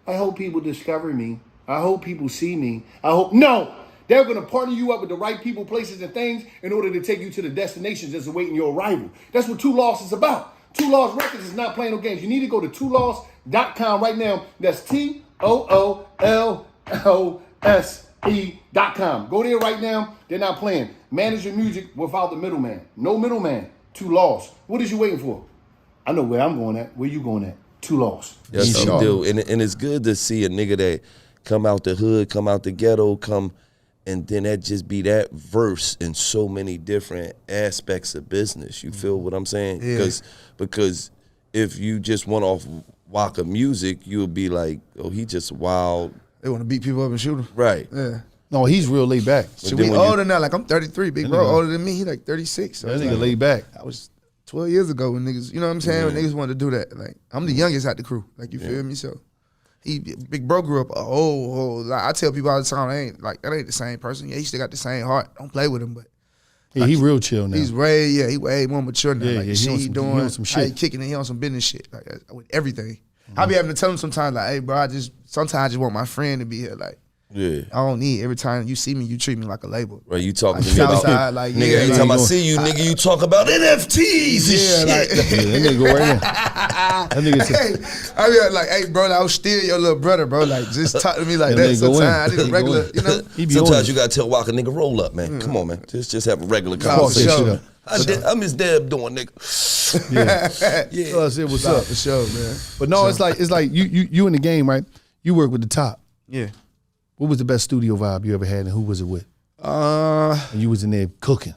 I hope people discover me. I hope people see me. No, they're going to partner you up with the right people, places, and things in order to take you to the destinations that's awaiting your arrival. That's what Two Laws is about. Two Laws Records is not playing no games. You need to go to twolaws.com right now. That's TOOLLSE.com. Go there right now. They're not playing. Manage your music without the middleman. No middleman. Two Laws. What is you waiting for? I know where I'm going at. Where you going at? Two Laws. Yes, you do. And it's good to see a nigga that come out the hood, come out the ghetto, and then that just be that verse in so many different aspects of business. You feel what I'm saying? Yeah. Because if you just went off Walker music, you would be like, oh, he just wild. They want to beat people up and shoot them. Right. Yeah. No, he's real laid back. So then we when you- older now. Like, I'm 33. Big bro older than me. He like 36. So That it's nigga like, laid back. I was 12 years ago when niggas, you know what I'm saying? When niggas wanted to do that. Like, I'm the youngest out the crew. Like, you feel me? So, Big Bro grew up a whole like, I tell people all the time, that ain't the same person. Yeah, he still got the same heart. Don't play with him, but Yeah, he real chill now. he way more mature now. Yeah, like, yeah, the shit he he doing, on some how he shit. kicking it, he on some business shit. Like, with everything. I be having to tell him sometimes, like, hey, bro, sometimes I just want my friend to be here. Like, Yeah. I don't need every time you see me, you treat me like a label. Right, you talking Like, to me about Southside, like, nigga. yeah, Every like, time I see you, nigga, you talk about NFTs and shit. like, Yeah, that nigga go right in. That nigga said, hey, I be like, hey, bro, I was still your little brother, bro. Like, just talk to me like Yeah, that nigga go in. sometimes. I need a He go regular, in. you know? he be on Sometimes it. you gotta tell Walker, nigga, roll up, man. Come on, man. Just have a regular for conversation. sure. I'm his dad doing, nigga. Yeah. So I said, what's up? For sure, man. But no, it's like you in the game, right? You work with the top. Yeah. What was the best studio vibe you ever had, and who was it with? Uh, And you was in there cooking.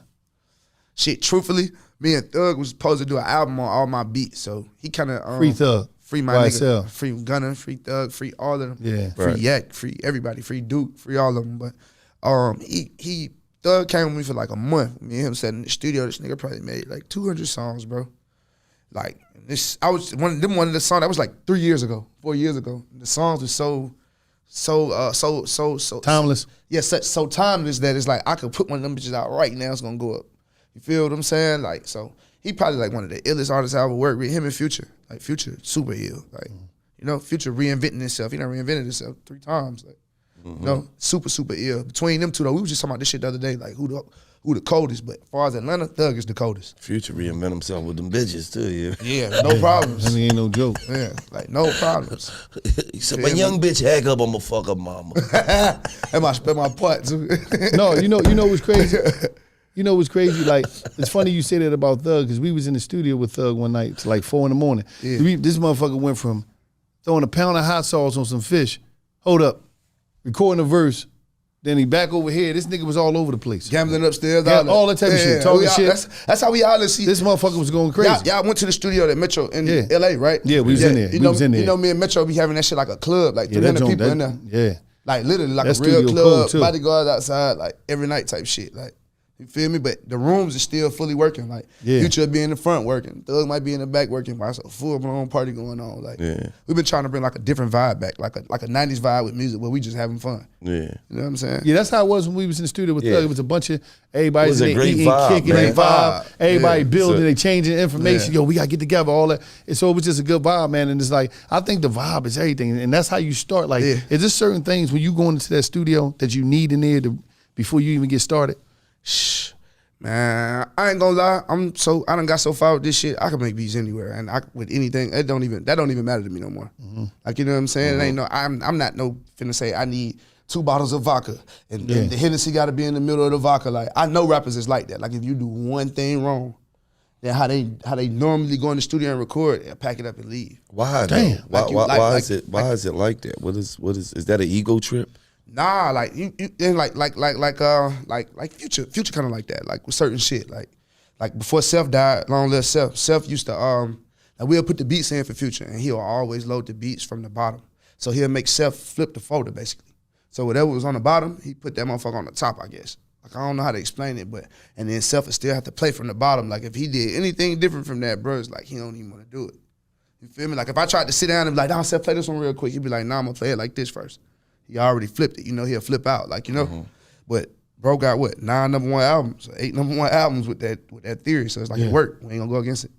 Shit, truthfully, me and Thug was supposed to do an album on all my beats, so he kind of Free Thug, free my nigga, YSL. free Gunna, free Thug, free all of them, Yeah. free Right. Yak, free everybody, free Duke, free all of them. But he Thug came with me for like a month. Me and him sat in the studio. This nigga probably made like 200 songs, bro. Like this, I was one of the songs that was like 4 years ago. The songs were so Timeless. yeah, so timeless that it's like I could put one of them bitches out right now. It's gonna go up. You feel what I'm saying? Like, so he probably like one of the illest artists I ever worked with. Him and Future, like Future, super ill. Like, you know, Future reinventing himself. He done reinvented himself 3 times. Like, You know, super, super ill. Between them two, though, we was just talking about this shit the other day, like who the coldest. But as far as Atlanta, Thug is the coldest. Future reinvent himself with them bitches too. Yeah, no problems. That ain't no joke. Yeah, like no problems. He said, "My young bitch, hack up, I'ma fuck up mama." And my part too. No, you know what's crazy? You know what's crazy? Like, it's funny you say that about Thug, because we was in the studio with Thug one night till like 4 in the morning. Yeah. This motherfucker went from throwing a pound of hot sauce on some fish, hold up, recording a verse, then he back over here. This nigga was all over the place. Gambling upstairs, all that type of shit, talking shit. That's how we all see. This motherfucker was going crazy. Y'all went to the studio at Metro in LA, right? Yeah, we was in there. You know, me and Metro be having that shit like a club, like 300 people in there. Yeah. Like literally like That a real studio club, cool, too. bodyguards outside, like every night type shit. Like, you feel me? But the rooms are still fully working. Like Future be in the front working, Thug might be in the back working. But it's a full blown party going on. Like we've been trying to bring like a different vibe back, like a 90s vibe with music where we just having fun. Yeah. You know what I'm saying? Yeah, that's how it was when we was in the studio with Thug. It was a bunch of everybody It was a great eating, vibe, kicking, man. they vibe. Everybody building, So- they changing information. Yeah. Yo, we gotta get together, all that. And so it was just a good vibe, man. And it's like, I think the vibe is everything. And that's how you start. Like, is there certain things when you go into that studio that you need in there before you even get started? Shh. Man, I ain't gonna lie. I done got so far with this shit. I can make beats anywhere, and with anything. That don't even matter to me no more. Like, you know what I'm saying? It ain't no. I'm not no finna say I need 2 bottles of vodka and the Hennessy got to be in the middle of the vodka. Like, I know rappers is like that. Like, if you do one thing wrong, then how they normally go in the studio and record, and pack it up and leave. Why? Damn. Why is it like that? What is that an ego trip? Nah, like you and like Future kind of like that. Like with certain shit, like before Self died, long live Self. Self used to like we'll put the beats in for Future, and he'll always load the beats from the bottom. So he'll make Self flip the folder basically. So whatever was on the bottom, he put that motherfucker on the top, I guess. Like, I don't know how to explain it, but and then Self would still have to play from the bottom. Like, if he did anything different from that, bro, it's like he don't even want to do it. You feel me? Like, if I tried to sit down and be like, nah, Self, play this one real quick, he'd be like, nah, I'm gonna play it like this first. He already flipped it. You know, he'll flip out, like, you know. But bro got what, 9 number 1 albums, 8 number 1 albums with that theory. So it's like it worked. We ain't gonna go against it.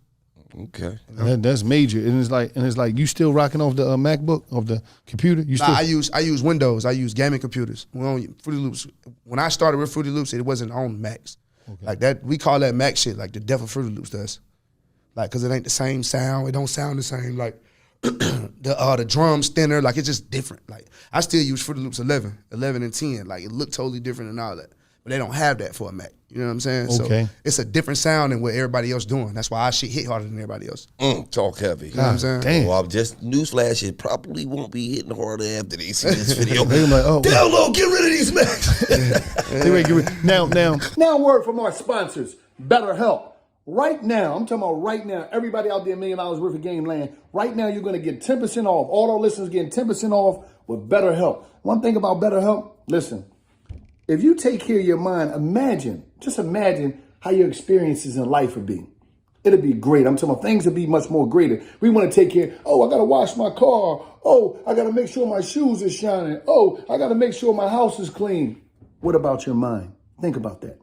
Okay. That's major. And it's like you still rocking off the MacBook, of the computer? You still? Nah, I use Windows. I use gaming computers. We don't use Fruity Loops. When I started with Fruity Loops, it wasn't on Macs. Okay. Like that, we call that Mac shit like the death of Fruity Loops does. Like, cause it ain't the same sound. It don't sound the same. Like the drums thinner. Like, it's just different. Like, I still use Fruity Loops 11 and 10. Like, it looked totally different and all that. But they don't have that for a Mac. You know what I'm saying? Okay. So it's a different sound than what everybody else doing. That's why our shit hit harder than everybody else. Talk heavy. You know what I'm saying? Damn. Well, just newsflash, it probably won't be hitting harder after they see this video. They like, oh, Download, get rid of these Macs. Now, word from our sponsors, BetterHelp. Right now, I'm talking about right now, everybody out there, $1 million worth of game land, right now you're going to get 10% off. All our listeners getting 10% off with BetterHelp. One thing about BetterHelp, listen, if you take care of your mind, just imagine how your experiences in life would be. It'll be great. I'm talking about things will be much more greater. We want to take care, I got to wash my car. I got to make sure my shoes are shining. I got to make sure my house is clean. What about your mind? Think about that.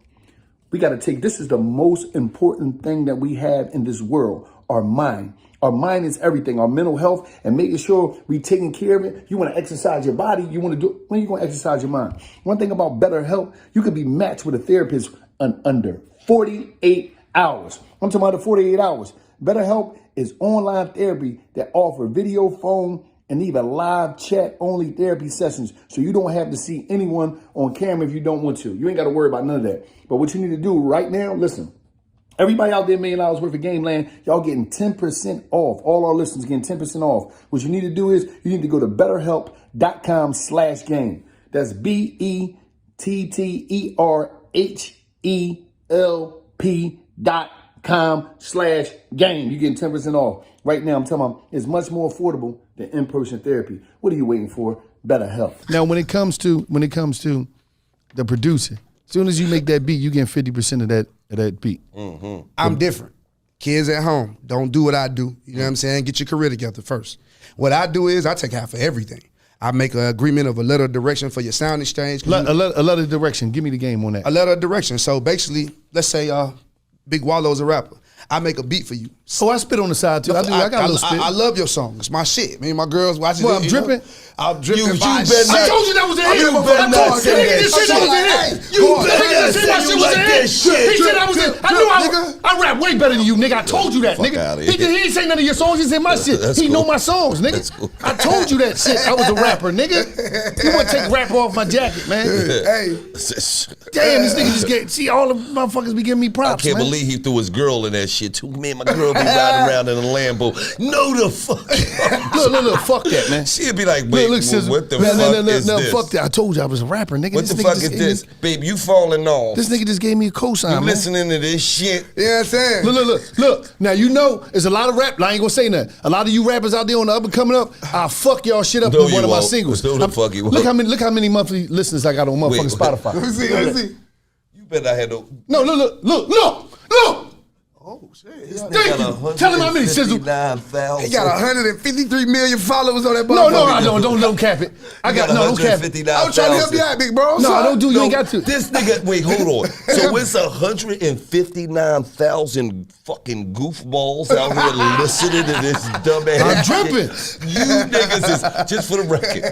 We got to this is the most important thing that we have in this world, our mind. Our mind is everything, our mental health, and making sure we taking care of it. You want to exercise your body. You want to do, when are you going to exercise your mind? One thing about BetterHelp, you can be matched with a therapist in under 48 hours. I'm talking about the 48 hours. BetterHelp is online therapy that offer video, phone, and even live chat-only therapy sessions, so you don't have to see anyone on camera if you don't want to. You ain't got to worry about none of that. But what you need to do right now, listen, everybody out there, $1 million worth of game land, y'all getting 10% off. All our listeners getting 10% off. What you need to do is you need to go to betterhelp.com/game. That's BETTERHELP.com/game. You're getting 10% off. Right now, I'm talking about it's much more affordable than in-person therapy. What are you waiting for? BetterHelp. Now, when it comes to the producer, as soon as you make that beat, you get 50% of that beat. Mm-hmm. I'm different. Kids at home, don't do what I do. You know what I'm saying? Get your career together first. What I do is I take half of everything. I make an agreement of a letter of direction for your sound exchange. A letter of direction. Give me the game on that. A letter of direction. So basically, let's say Big Wallow's a rapper. I make a beat for you. I spit on the side too. I got a little spit. I love your song. It's my shit. Me and my girls watching Well, it. I'm dripping. I'm dripping. You by better shit. not- I told you that was a hit. You I better not told say you that this shit that was a hit. You better not say you like that shit. He said I was a hit. I knew I rap way better than you, nigga. I told you that, Fuck nigga. outta He here. ain't say none of your songs. He said my shit. That's He cool. know my songs, nigga. That's cool. I told you that shit. I was a rapper, nigga. You want to take rapper off my jacket, man? Hey, Damn, this nigga just get. See, all the motherfuckers be giving me I props, can't man. believe he threw his girl in that shit too. Man, my girl be riding around in a Lambo. No, the fuck. Look, fuck that, man. She'd be like, wait, Look, Sizzle. what the No, fuck is no, this? fuck that. I told you I was a rapper, nigga. What This the nigga fuck just is gave me- this? Babe, you falling off. This nigga just gave me a cosign, You man. listening to this shit? you know what I'm saying? Look. Now you know there's a lot of rap. I ain't gonna say nothing. A lot of you rappers out there on the up and coming up, I'll fuck y'all shit up No, with one you of my won't. singles. No, the fuck you Look won't. how many monthly listeners I got on motherfucking Wait, Spotify. Let me see. Let me see. You better not have no. No, look. Oh shit. Thank you. Tell him how many, Sizzle. He got 153 million followers on that. No, I motherfucker. don't cap it. Don't cap it. I was trying to help you out, big bro. No, I don't do. You ain't got to. This nigga, wait, hold on. So it's 159,000 fucking goofballs out here listening to this dumbass. I'm dripping. shit. You niggas is, just for the record,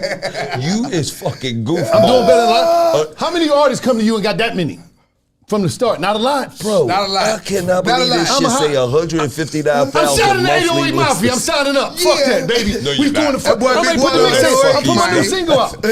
you is fucking goofballs. I'm doing better than a lot. How many artists come to you and got that many? From the start, not a lot, Bro, Not a lot. I cannot Not a believe lot. this I'm shit a say hot- 159,000 I'm signing the monthly 808 Mafia. I'm listeners. signing up. Yeah. Fuck that, baby. No, We you're doing not. the fuck. That boy I'm Big ready to put Boy the on that mixtape. fuck I'm putting my you, new man. single out. I'm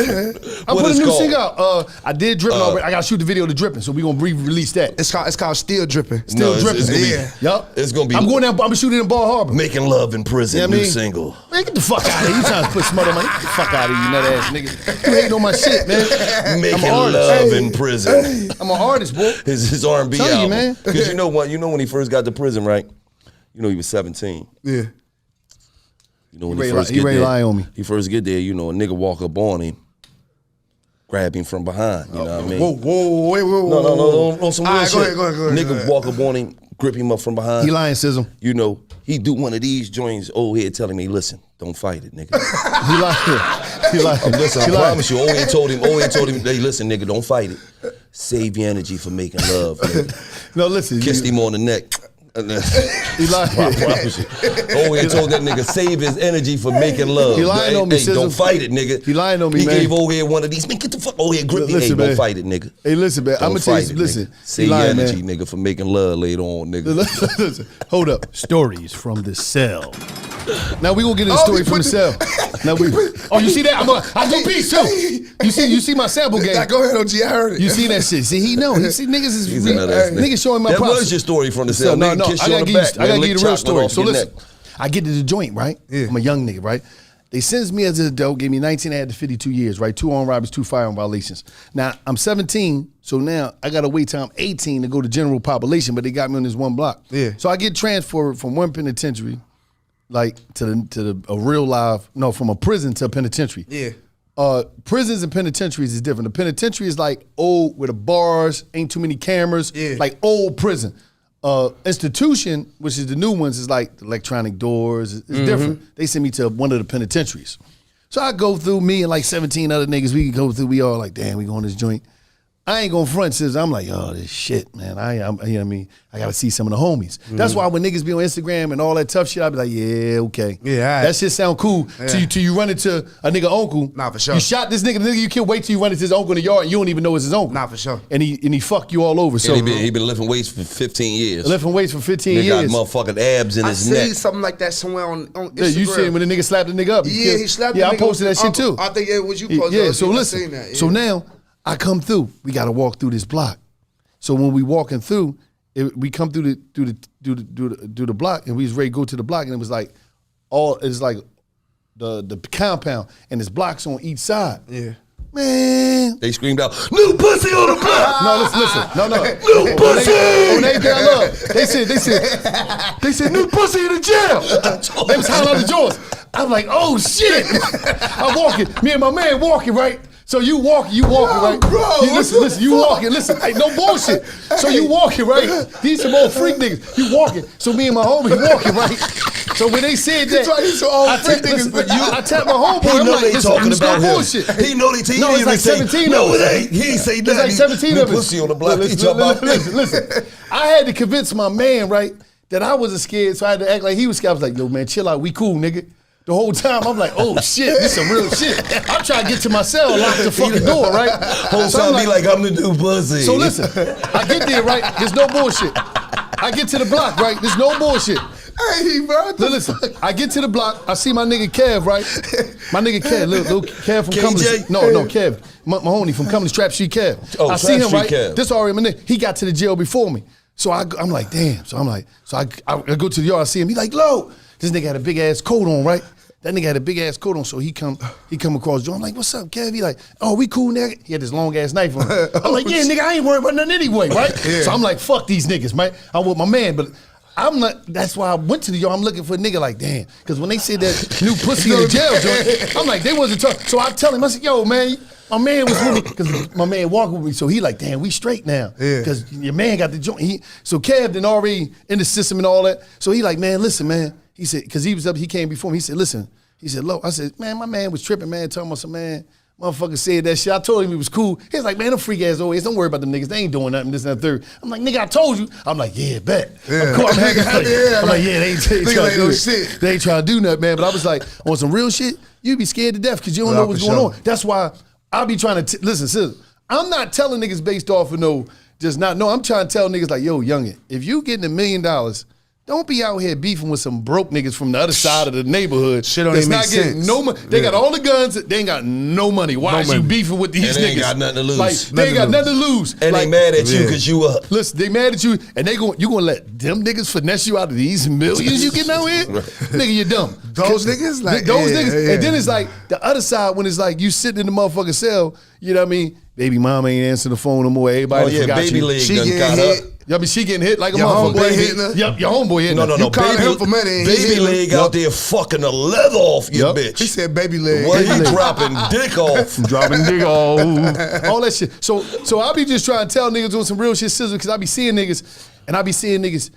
What putting it's a new called? single out. I did Dripping already. I got to shoot the video to Dripping, so we gonna re-release that. It's called Still Dripping. Still it's Dripping. gonna be- Yeah. Yup. It's gonna be- I'm going down. I'm gonna shoot it in Ball Harbor. Making Love in Prison, Yeah, I new mean- single. Man, get the fuck out of here. You trying to put smut on my Get the fuck out of here, you nut ass nigga. You hating on my shit, man. Making I'm an artist. Love in Prison. I'm an artist, boy. His R&B Tell you, album. man. Because you know what? You know when he first got to prison, right? You know he was 17. Yeah. You know when He he ready first to get lie- he ready there. to lie on me. He first get there, you know, a nigga walk up on him, grab him from behind. You know what I mean? Whoa, wait. No, on some real All right, shit. go ahead. Nigga walk up on him, grip him up from behind. He lying, Sizzle. You know, he do one of these joints, old head telling me, listen, don't fight it, nigga. He lying. He lying. Listen, I He lying. promise you, old head told him, hey, listen, nigga, don't fight it. Save your energy for making love, nigga. No, listen. Kissed him on the neck. He lying. I promise you. Old head told that nigga, save his energy for making love. He lying on me, Hey, Sizzle. don't fight it, nigga. He lying on me, he man. He gave old head one of these. Man, get the fuck, old head grip me. Hey, Listen, don't man. fight it, nigga. Hey, listen, man. I'm Don't gonna tell you. fight it, Listen. nigga. He Save your lying, energy, man. nigga, for making love later on, nigga. Listen, hold up. Stories from the cell. Now we gonna get into Oh, story he from the put cell. Now we. Oh, you see that? I do beats too. You see my sample game. Now, go ahead, OG. I heard it. You see that shit? See, he know. He see niggas is He's another ass nigga. niggas showing my That props. was your story from the cell. So, no, Nigga kissed I you on gotta the give you, back, I gotta man. give you Lick the real chocolate story. off So your listen, neck. I get to the joint, right? Yeah. I'm a young nigga, right? They sentenced me as an adult, gave me 19, I had to 52 years, right? 2 armed robberies, 2 firearm violations. Now, I'm 17, so now I gotta wait till I'm 18 to go to general population, but they got me on this one block. Yeah. So I get transferred from one penitentiary, like to a real live, no, from a prison to a penitentiary. Yeah. Prisons and penitentiaries is different. The penitentiary is like old with the bars, ain't too many cameras, Yeah. like old prison. Institution, which is the new ones, is like the electronic doors. It's different. They send me to one of the penitentiaries. So I go through, me and like 17 other niggas, we go through, we all like, damn, we going to this joint. I ain't going front, sis. I'm like, oh, this shit, man. I'm you know what I mean? I got to see some of the homies. That's why when niggas be on Instagram and all that tough shit, I be like, yeah, okay. Yeah, all right. That shit sound cool till you run into a nigga uncle. Nah, for sure. You shot this nigga, the nigga you can't wait till you run into his uncle in the yard and you don't even know it's his uncle. Nah, for sure. And he fuck you all over. So And he been lifting weights for 15 years. lifting weights for 15 Nigga got years. motherfucking abs in I his see neck. something like that somewhere on Instagram. Yeah, you seen when the nigga slapped the nigga up. Yeah, he slapped the Yeah, I nigga posted that with shit the too. uncle. I think it was you posted Yeah, it. so I listen. seen that, yeah. So now I come through. We got to walk through this block. So when we walking through, we come through the block, and we was ready to go to the block, and it was like the compound, and there's blocks on each side. Yeah. Man. They screamed out, new pussy on the block! No, listen. No. New pussy! On everything I love. They said, new pussy in the jail. They was hollering out the doors. I'm like, oh shit. I'm walking. Me and my man walking, right? So you walking, right? bro, You listen, you walking, listen, hey, no bullshit. So you walking, right? These some old freak niggas. You walking. So me and my homie walking, right? So when they said that, He's some old freak niggas. I tapped my homeboy. He I'm know like, they listen, talking it's no about him. bullshit. He know they No, it's like 17 No, of us. it ain't. He ain't say It's nothing. like 17 New of us. pussy on the block. He Listen, talking about listen. I had to convince my man, right, that I wasn't scared, so I had to act like he was scared. I was like, yo, man, chill out. We cool, nigga. The whole time I'm like, oh shit, this some real shit. I'm trying to get to my cell, lock the fucking door, right? Whole So time I'm be like, I'm the new pussy. so listen, I get there, right? There's no bullshit. I get to the block, right? There's no bullshit. Hey, bro. Listen, I get to the block. I see my nigga Kev, right? My nigga Kev, little Kev from KJ? Cumberland. No, Kev, my homie from Cumberland, Trap Street Kev. Oh, I see Trap him, Street right? Kev. This already my nigga. He got to the jail before me. So I'm like, damn. So I go to the yard. I see him. He like, Lo. This nigga had a big ass coat on, right? That nigga had a big ass coat on, so he come across the door. I'm like, what's up, Kev? He like, oh, we cool, nigga. He had this long ass knife on him. I'm like, yeah, nigga, I ain't worried about nothing anyway, right? Yeah. So I'm like, fuck these niggas, man. I'm with my man, but I'm not. That's why I went to the yard. I'm looking for a nigga like, damn, because when they said that new pussy in the jail joint, I'm like, they wasn't talking. So I tell him, I said, yo, man, my man was with me, because my man walked with me, so he like, damn, we straight now, because your man got the joint. So Kev done already in the system and all that. So he like, man, listen, man. He said, because he came before me. He said, listen. He said, Lo. I said, man, my man was tripping, man, talking about some, man, motherfucker said that shit. I told him he was cool. He was like, man, them freak ass old ass, don't worry about them niggas. They ain't doing nothing, this and that third. I'm like, nigga, I told you. I'm like, yeah, bet. Yeah. I'm cool, I'm hanging out. I'm like, yeah, they ain't trying to do no it. shit. They ain't trying to do nothing, man. But I was like, on some real shit, you be scared to death because you don't know what's going on. That's why I be trying to, listen, sis, I'm not telling niggas based off of no, just not, no, I'm trying to tell niggas like, yo, youngin, if you getting $1 million, don't be out here beefing with some broke niggas from the other side of the neighborhood. Shit don't that's even not make getting sense. no money. They got all the guns. They ain't got no money. Why is you beefing with these And niggas? they ain't got nothing to lose. Like, they ain't got nothing to lose. And like, they mad at you because you up. Listen, they mad at you, and you gonna let them niggas finesse you out of these millions you getting out here? Nigga, you dumb. Those niggas? Like, those yeah, niggas. yeah. And then it's like the other side when it's like you sitting in the motherfucking cell, you know what I mean? Baby mama ain't answering the phone no more. Everybody forgot baby you. leg She done getting got hit. up. I mean, she getting hit like a Your motherfucker. homeboy hitting her? Yep, your homeboy hitting her. No. You calling him for money and he Baby hitting leg her. out there fucking the leather off your Yep. bitch. He said baby leg. What Baby he leg. dropping dick off? Dropping nigga, all that shit. So I be just trying to tell niggas doing some real shit, sizzle, because I be seeing niggas, and I be seeing niggas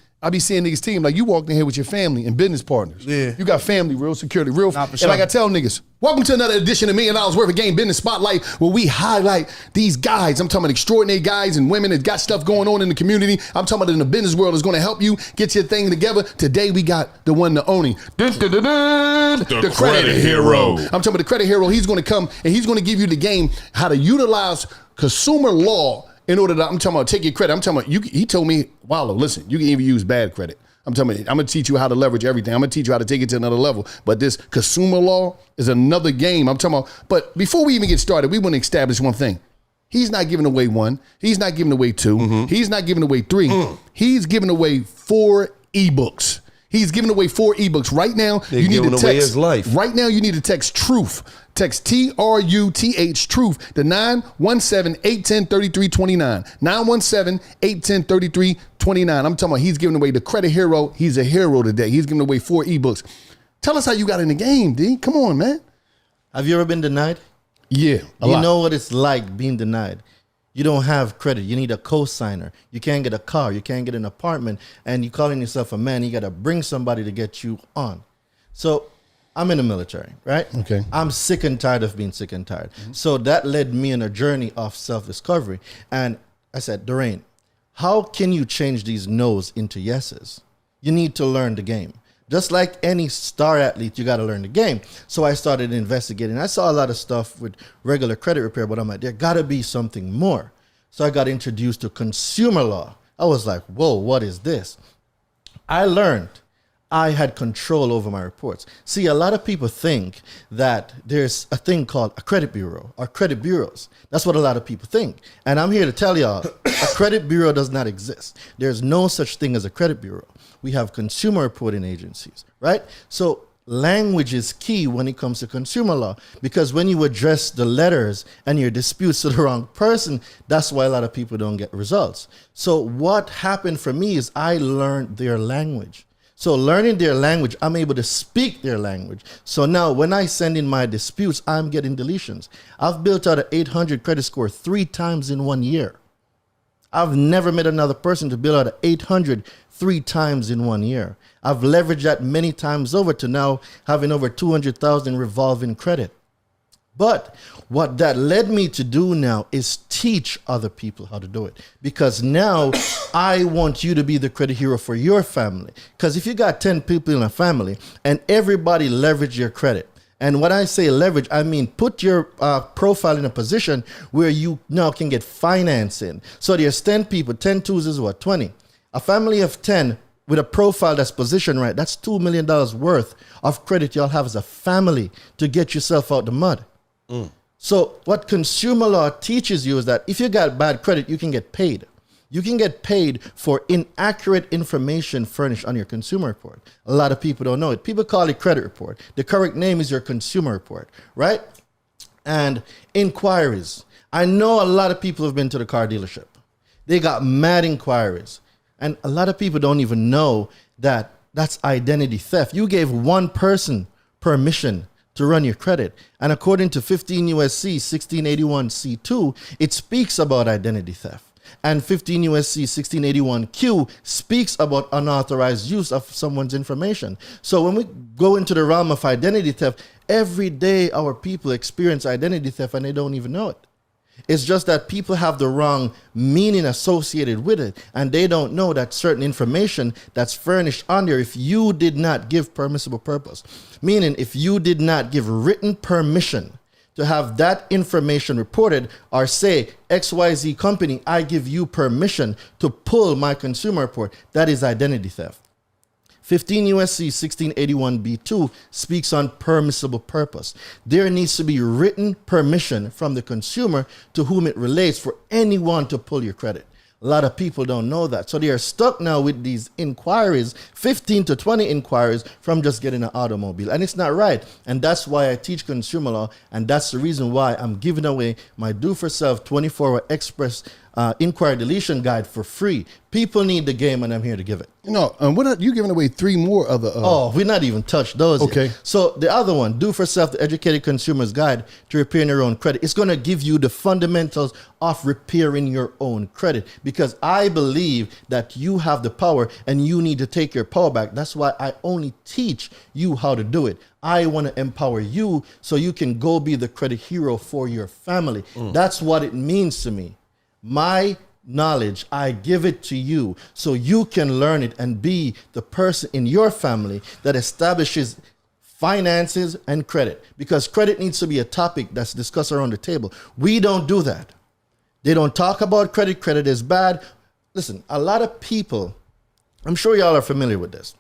team, like you walked in here with your family and business partners. Yeah. You got family, real security, real. Nah, for and sure. like I tell niggas, welcome to another edition of $1 Million Worth of Game Business Spotlight, where we highlight these guys. I'm talking about extraordinary guys and women that got stuff going on in the community. I'm talking about in the business world is going to help you get your thing together. Today we got the one, the only, the credit hero. I'm talking about the credit hero. He's going to come and he's going to give you the game, how to utilize consumer law in order to, I'm talking about take your credit. I'm talking about, he told me, Wallow, listen, you can even use bad credit. I'm telling you, I'm gonna teach you how to leverage everything. I'm gonna teach you how to take it to another level. But this consumer law is another game. I'm talking about, but before we even get started, we want to establish one thing. He's not giving away one. He's not giving away two. He's not giving away three. He's giving away 4 ebooks. He's giving away 4 ebooks. Right now, you need to text. away his life. Right now, you need to text TRUTH. Text TRUTH, TRUTH, to 917-810-3329. 917-810-3329. I'm talking about he's giving away the credit hero. He's a hero today. He's giving away 4 ebooks. Tell us how you got in the game, D. Come on, man. Have you ever been denied? Yeah, a You lot. know what it's like being denied. You don't have credit. You need a co-signer. You can't get a car. You can't get an apartment. And you calling yourself a man, you got to bring somebody to get you on. So I'm in the military, right? Okay. I'm sick and tired of being sick and tired. So that led me on a journey of self-discovery. And I said, Daraine, how can you change these no's into yeses? You need to learn the game. Just like any star athlete, you got to learn the game. So I started investigating. I saw a lot of stuff with regular credit repair, but I'm like, there got to be something more. So I got introduced to consumer law. I was like, whoa, what is this? I learned I had control over my reports. See, a lot of people think that there's a thing called a credit bureau or credit bureaus. That's what a lot of people think. And I'm here to tell y'all, a credit bureau does not exist. There's no such thing as a credit bureau. We have consumer reporting agencies, right? So language is key when it comes to consumer law, because when you address the letters and your disputes to the wrong person, that's why a lot of people don't get results. So what happened for me is I learned their language. So learning their language, I'm able to speak their language. So now when I send in my disputes, I'm getting deletions. I've built out an 800 credit score 3 times in 1 year. I've never met another person to build out an 800 3 times in 1 year. I've leveraged that many times over to now having over 200,000 revolving credit. But what that led me to do now is teach other people how to do it. Because now I want you to be the credit hero for your family. Because if you got 10 people in a family and everybody leverage your credit, and when I say leverage, I mean put your profile in a position where you now can get financing. So there's 10 people, 10 twos is what, 20. A family of 10 with a profile that's positioned right, that's $2 million worth of credit y'all have as a family to get yourself out the mud. So what consumer law teaches you is that if you got bad credit, you can get paid. You can get paid for inaccurate information furnished on your consumer report. A lot of people don't know it. People call it credit report. The correct name is your consumer report, right? And inquiries. I know a lot of people have been to the car dealership. They got mad inquiries. And a lot of people don't even know that that's identity theft. You gave one person permission to run your credit. And according to 15 USC 1681 C2, it speaks about identity theft. And 15 USC 1681 Q speaks about unauthorized use of someone's information. So when we go into the realm of identity theft, every day our people experience identity theft and they don't even know it. It's just that people have the wrong meaning associated with it, and they don't know that certain information that's furnished on there, if you did not give permissible purpose, meaning if you did not give written permission to have that information reported, or say, XYZ company, I give you permission to pull my consumer report, that is identity theft. 15 USC 1681 B2 speaks on permissible purpose. There needs to be written permission from the consumer to whom it relates for anyone to pull your credit. A lot of people don't know that. So they are stuck now with these inquiries, 15 to 20 inquiries from just getting an automobile. And it's not right. And that's why I teach consumer law. And that's the reason why I'm giving away my Do For Self 24-hour express inquiry deletion guide for free. People need the game and I'm here to give it. No, you're giving away 3 more other. We're not even touched those Okay. yet. So the other one, Do For Self, the Educated Consumer's Guide to Repairing Your Own Credit. It's going to give you the fundamentals of repairing your own credit, because I believe that you have the power and you need to take your power back. That's why I only teach you how to do it. I want to empower you so you can go be the credit hero for your family. That's what it means to me. My knowledge, I give it to you so you can learn it and be the person in your family that establishes finances and credit, because credit needs to be a topic that's discussed around the table. We don't do that. They don't talk about credit. Credit is bad. Listen, a lot of people, I'm sure y'all are familiar with this.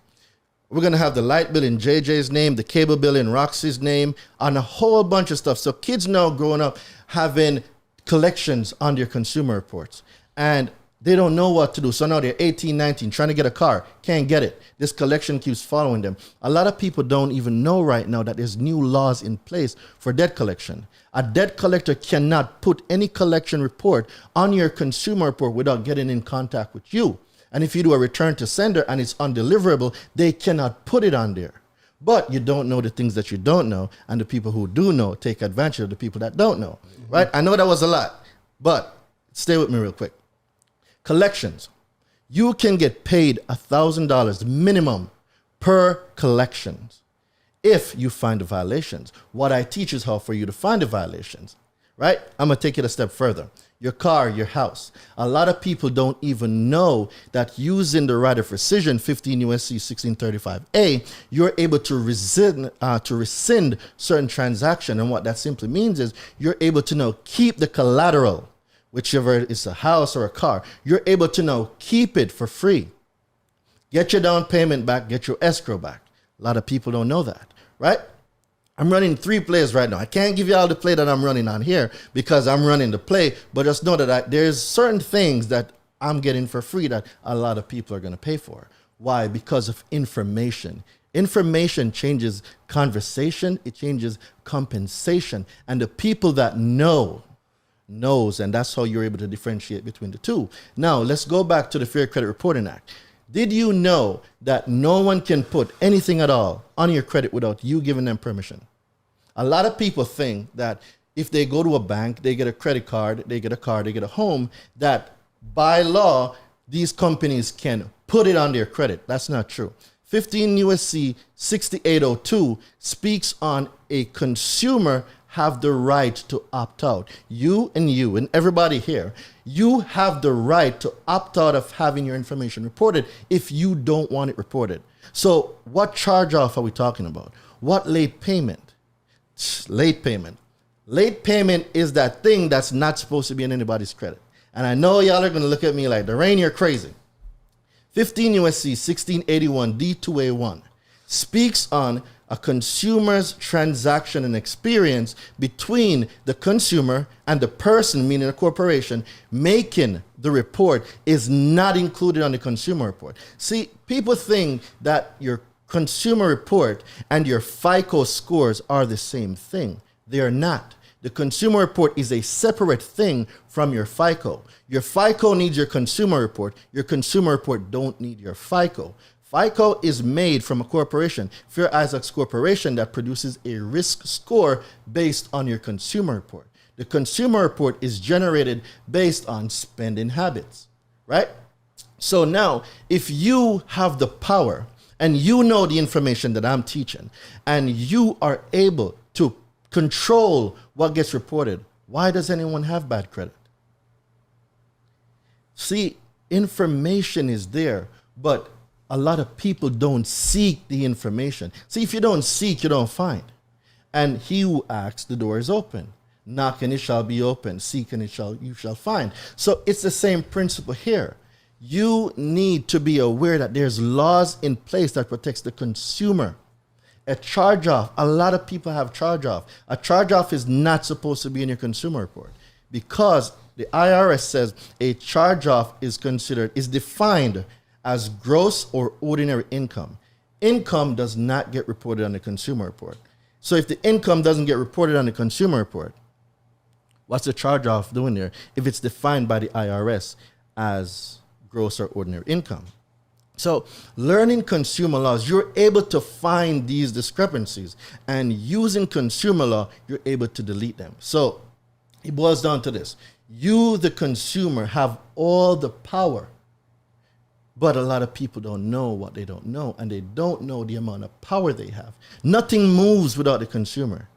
We're going to have the light bill in JJ's name, the cable bill in Roxy's name, and a whole bunch of stuff. So kids now growing up having collections on their consumer reports, and they don't know what to do. So now they're 18, 19, trying to get a car, can't get it. This collection keeps following them. A lot of people don't even know right now that there's new laws in place for debt collection. A debt collector cannot put any collection report on your consumer report without getting in contact with you. And if you do a return to sender and it's undeliverable, they cannot put it on there. But you don't know the things that you don't know, and the people who do know take advantage of the people that don't know, right? I know that was a lot, but stay with me real quick. Collections. You can get paid $1,000 minimum per collections if you find the violations. What I teach is how for you to find the violations, right? I'm going to take it a step further. Your car, your house. A lot of people don't even know that using the right of rescission, 15 USC 1635A, you're able to rescind certain transaction. And what that simply means is you're able to now keep the collateral, whichever it's a house or a car. You're able to now keep it for free. Get your down payment back, get your escrow back. A lot of people don't know that, right? I'm running 3 plays right now. I can't give you all the play that I'm running on here because I'm running the play, but just know that there's certain things that I'm getting for free that a lot of people are going to pay for. Why? Because of information. Information changes conversation. It changes compensation. And the people that knows, and that's how you're able to differentiate between the two. Now, let's go back to the Fair Credit Reporting Act. Did you know that no one can put anything at all on your credit without you giving them permission? A lot of people think that if they go to a bank, they get a credit card, they get a car, they get a home, that by law, these companies can put it on their credit. That's not true. 15 USC 6802 speaks on a consumer have the right to opt out. You and everybody here, you have the right to opt out of having your information reported if you don't want it reported. So what charge off are we talking about? What late payment? Late payment. Late payment is that thing that's not supposed to be in anybody's credit. And I know y'all are going to look at me like, Daraine, you're crazy. 15 U.S.C. 1681 D2A1 speaks on a consumer's transaction and experience between the consumer and the person, meaning a corporation, making the report is not included on the consumer report. See, people think that your consumer report and your FICO scores are the same thing. They are not. The consumer report is a separate thing from your FICO. Your FICO needs your consumer report. Your consumer report don't need your FICO. FICO is made from a corporation, Fair Isaacs Corporation, that produces a risk score based on your consumer report. The consumer report is generated based on spending habits, right? So now, if you have the power and you know the information that I'm teaching and you are able to control what gets reported, why does anyone have bad credit? See, information is there, but a lot of people don't seek the information. See, if you don't seek, you don't find. And he who asks, the door is open. Knock and it shall be open. Seek and you shall find. So it's the same principle here. You need to be aware that there's laws in place that protects the consumer. A charge-off, a lot of people have charge-off. A charge-off is not supposed to be in your consumer report because the IRS says a charge-off is defined as gross or ordinary income. Income does not get reported on the consumer report. So if the income doesn't get reported on the consumer report, what's the charge-off doing there if it's defined by the IRS as gross or ordinary income? So learning consumer laws, you're able to find these discrepancies, and using consumer law, you're able to delete them. So it boils down to this. You, the consumer, have all the power, but a lot of people don't know what they don't know, and they don't know the amount of power they have. Nothing moves without the consumer.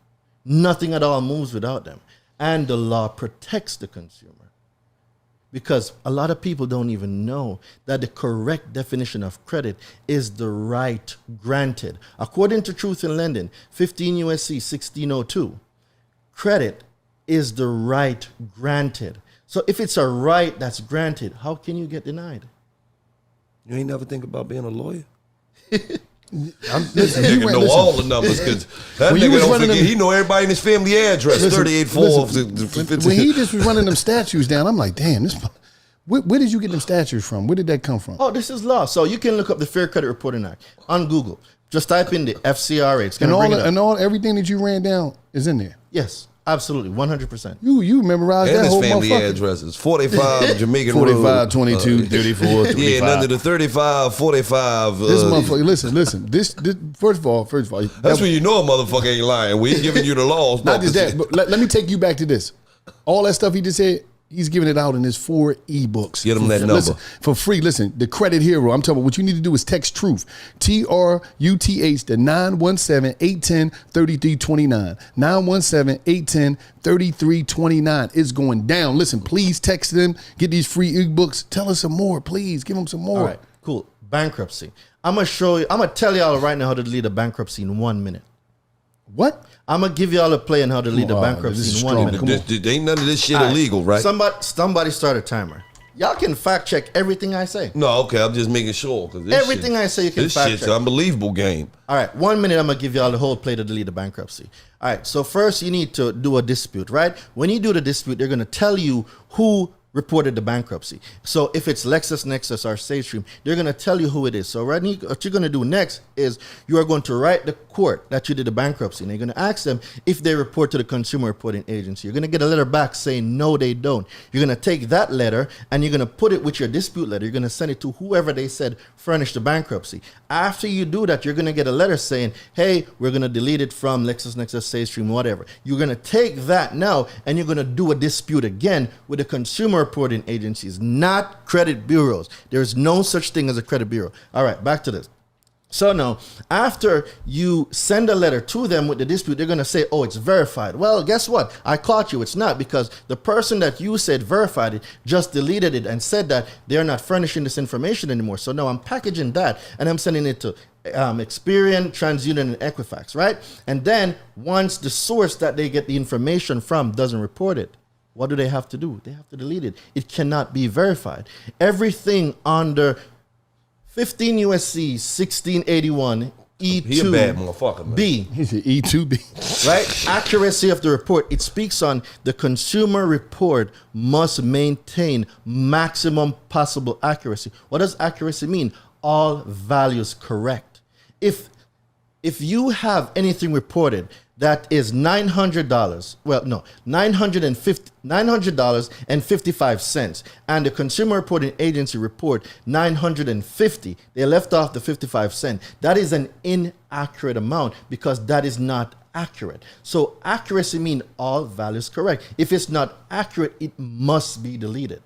Nothing at all moves without them. And the law protects the consumer. Because a lot of people don't even know that the correct definition of credit is the right granted. According to Truth in Lending, 15 U.S.C. 1602, credit is the right granted. So if it's a right that's granted, how can you get denied? You ain't never think about being a lawyer? Listen, Nigga know all the numbers because that When you nigga was don't running forget. them- He know everybody in his family address. 38-4. when he just was running them statues down, I'm like, damn, where did you get them statues from? Where did that come from? Oh, this is law. So you can look up the Fair Credit Reporting Act on Google. Just type in the FCRA. It's going to bring it up. Everything that you ran down is in there. Yes, absolutely, 100%. You memorized And that his whole family motherfucker. addresses. 45 Jamaican 45, Road. 22, 34, 25. Yeah, and under the 35, 45. This motherfucker, listen. This first of all, That's when you know a motherfucker ain't lying. We ain't giving you the laws. not just that, but let me take you back to this. All that stuff he just said, he's giving it out in his 4 ebooks. Get him that Listen, number. for free. Listen, the Credit Hero. I'm talking about what you need to do is text TRUTH. TRUTH to 917-810-3329. 917-810-3329. It's going down. Listen, please text them. Get these free ebooks. Tell us some more, please. Give them some more. All right, cool. Bankruptcy. I'm going to tell y'all right now how to delete a bankruptcy in 1 minute. What? I'm going to give y'all a play on how to delete a Oh, this bankruptcy is in 1 strong. minute. Come on. Ain't none of this shit All right, illegal, right? Somebody start a timer. Y'all can fact check everything I say. No, okay. I'm just making sure. Cause Everything I say you can this fact shit's check. an unbelievable game. All right, 1 minute, I'm going to give y'all the whole play to delete a bankruptcy. All right, so first you need to do a dispute, right? When you do the dispute, they're going to tell you who reported the bankruptcy. So if it's LexisNexis or SageStream, they're going to tell you who it is. So what you're going to do next is you are going to write the court that you did the bankruptcy, and you're going to ask them if they report to the consumer reporting agency. You're going to get a letter back saying no, they don't. You're going to take that letter and you're going to put it with your dispute letter. You're going to send it to whoever they said furnished the bankruptcy. After you do that, you're going to get a letter saying, hey, we're going to delete it from LexisNexis, SageStream, whatever. You're going to take that now and you're going to do a dispute again with the consumer reporting agencies, not credit bureaus. There's no such thing as a credit bureau. All right, back to this. So now, after you send a letter to them with the dispute, they're going to say, oh, it's verified. Well, guess what? I caught you. It's not, because the person that you said verified it just deleted it and said that they're not furnishing this information anymore. So now I'm packaging that and I'm sending it to Experian, TransUnion, and Equifax, right? And then once the source that they get the information from doesn't report it, what do they have to do? They have to delete it. It cannot be verified. Everything under 15 USC 1681 E2 He a bad motherfucker, man. B, He's an E2B. right? Accuracy of the report. It speaks on the consumer report must maintain maximum possible accuracy. What does accuracy mean? All values correct. If you have anything reported that is $900, well, no, $900.55, and the consumer reporting agency report $950, they left off the 55 cents. That is an inaccurate amount because that is not accurate. So accuracy means all values correct. If it's not accurate, it must be deleted.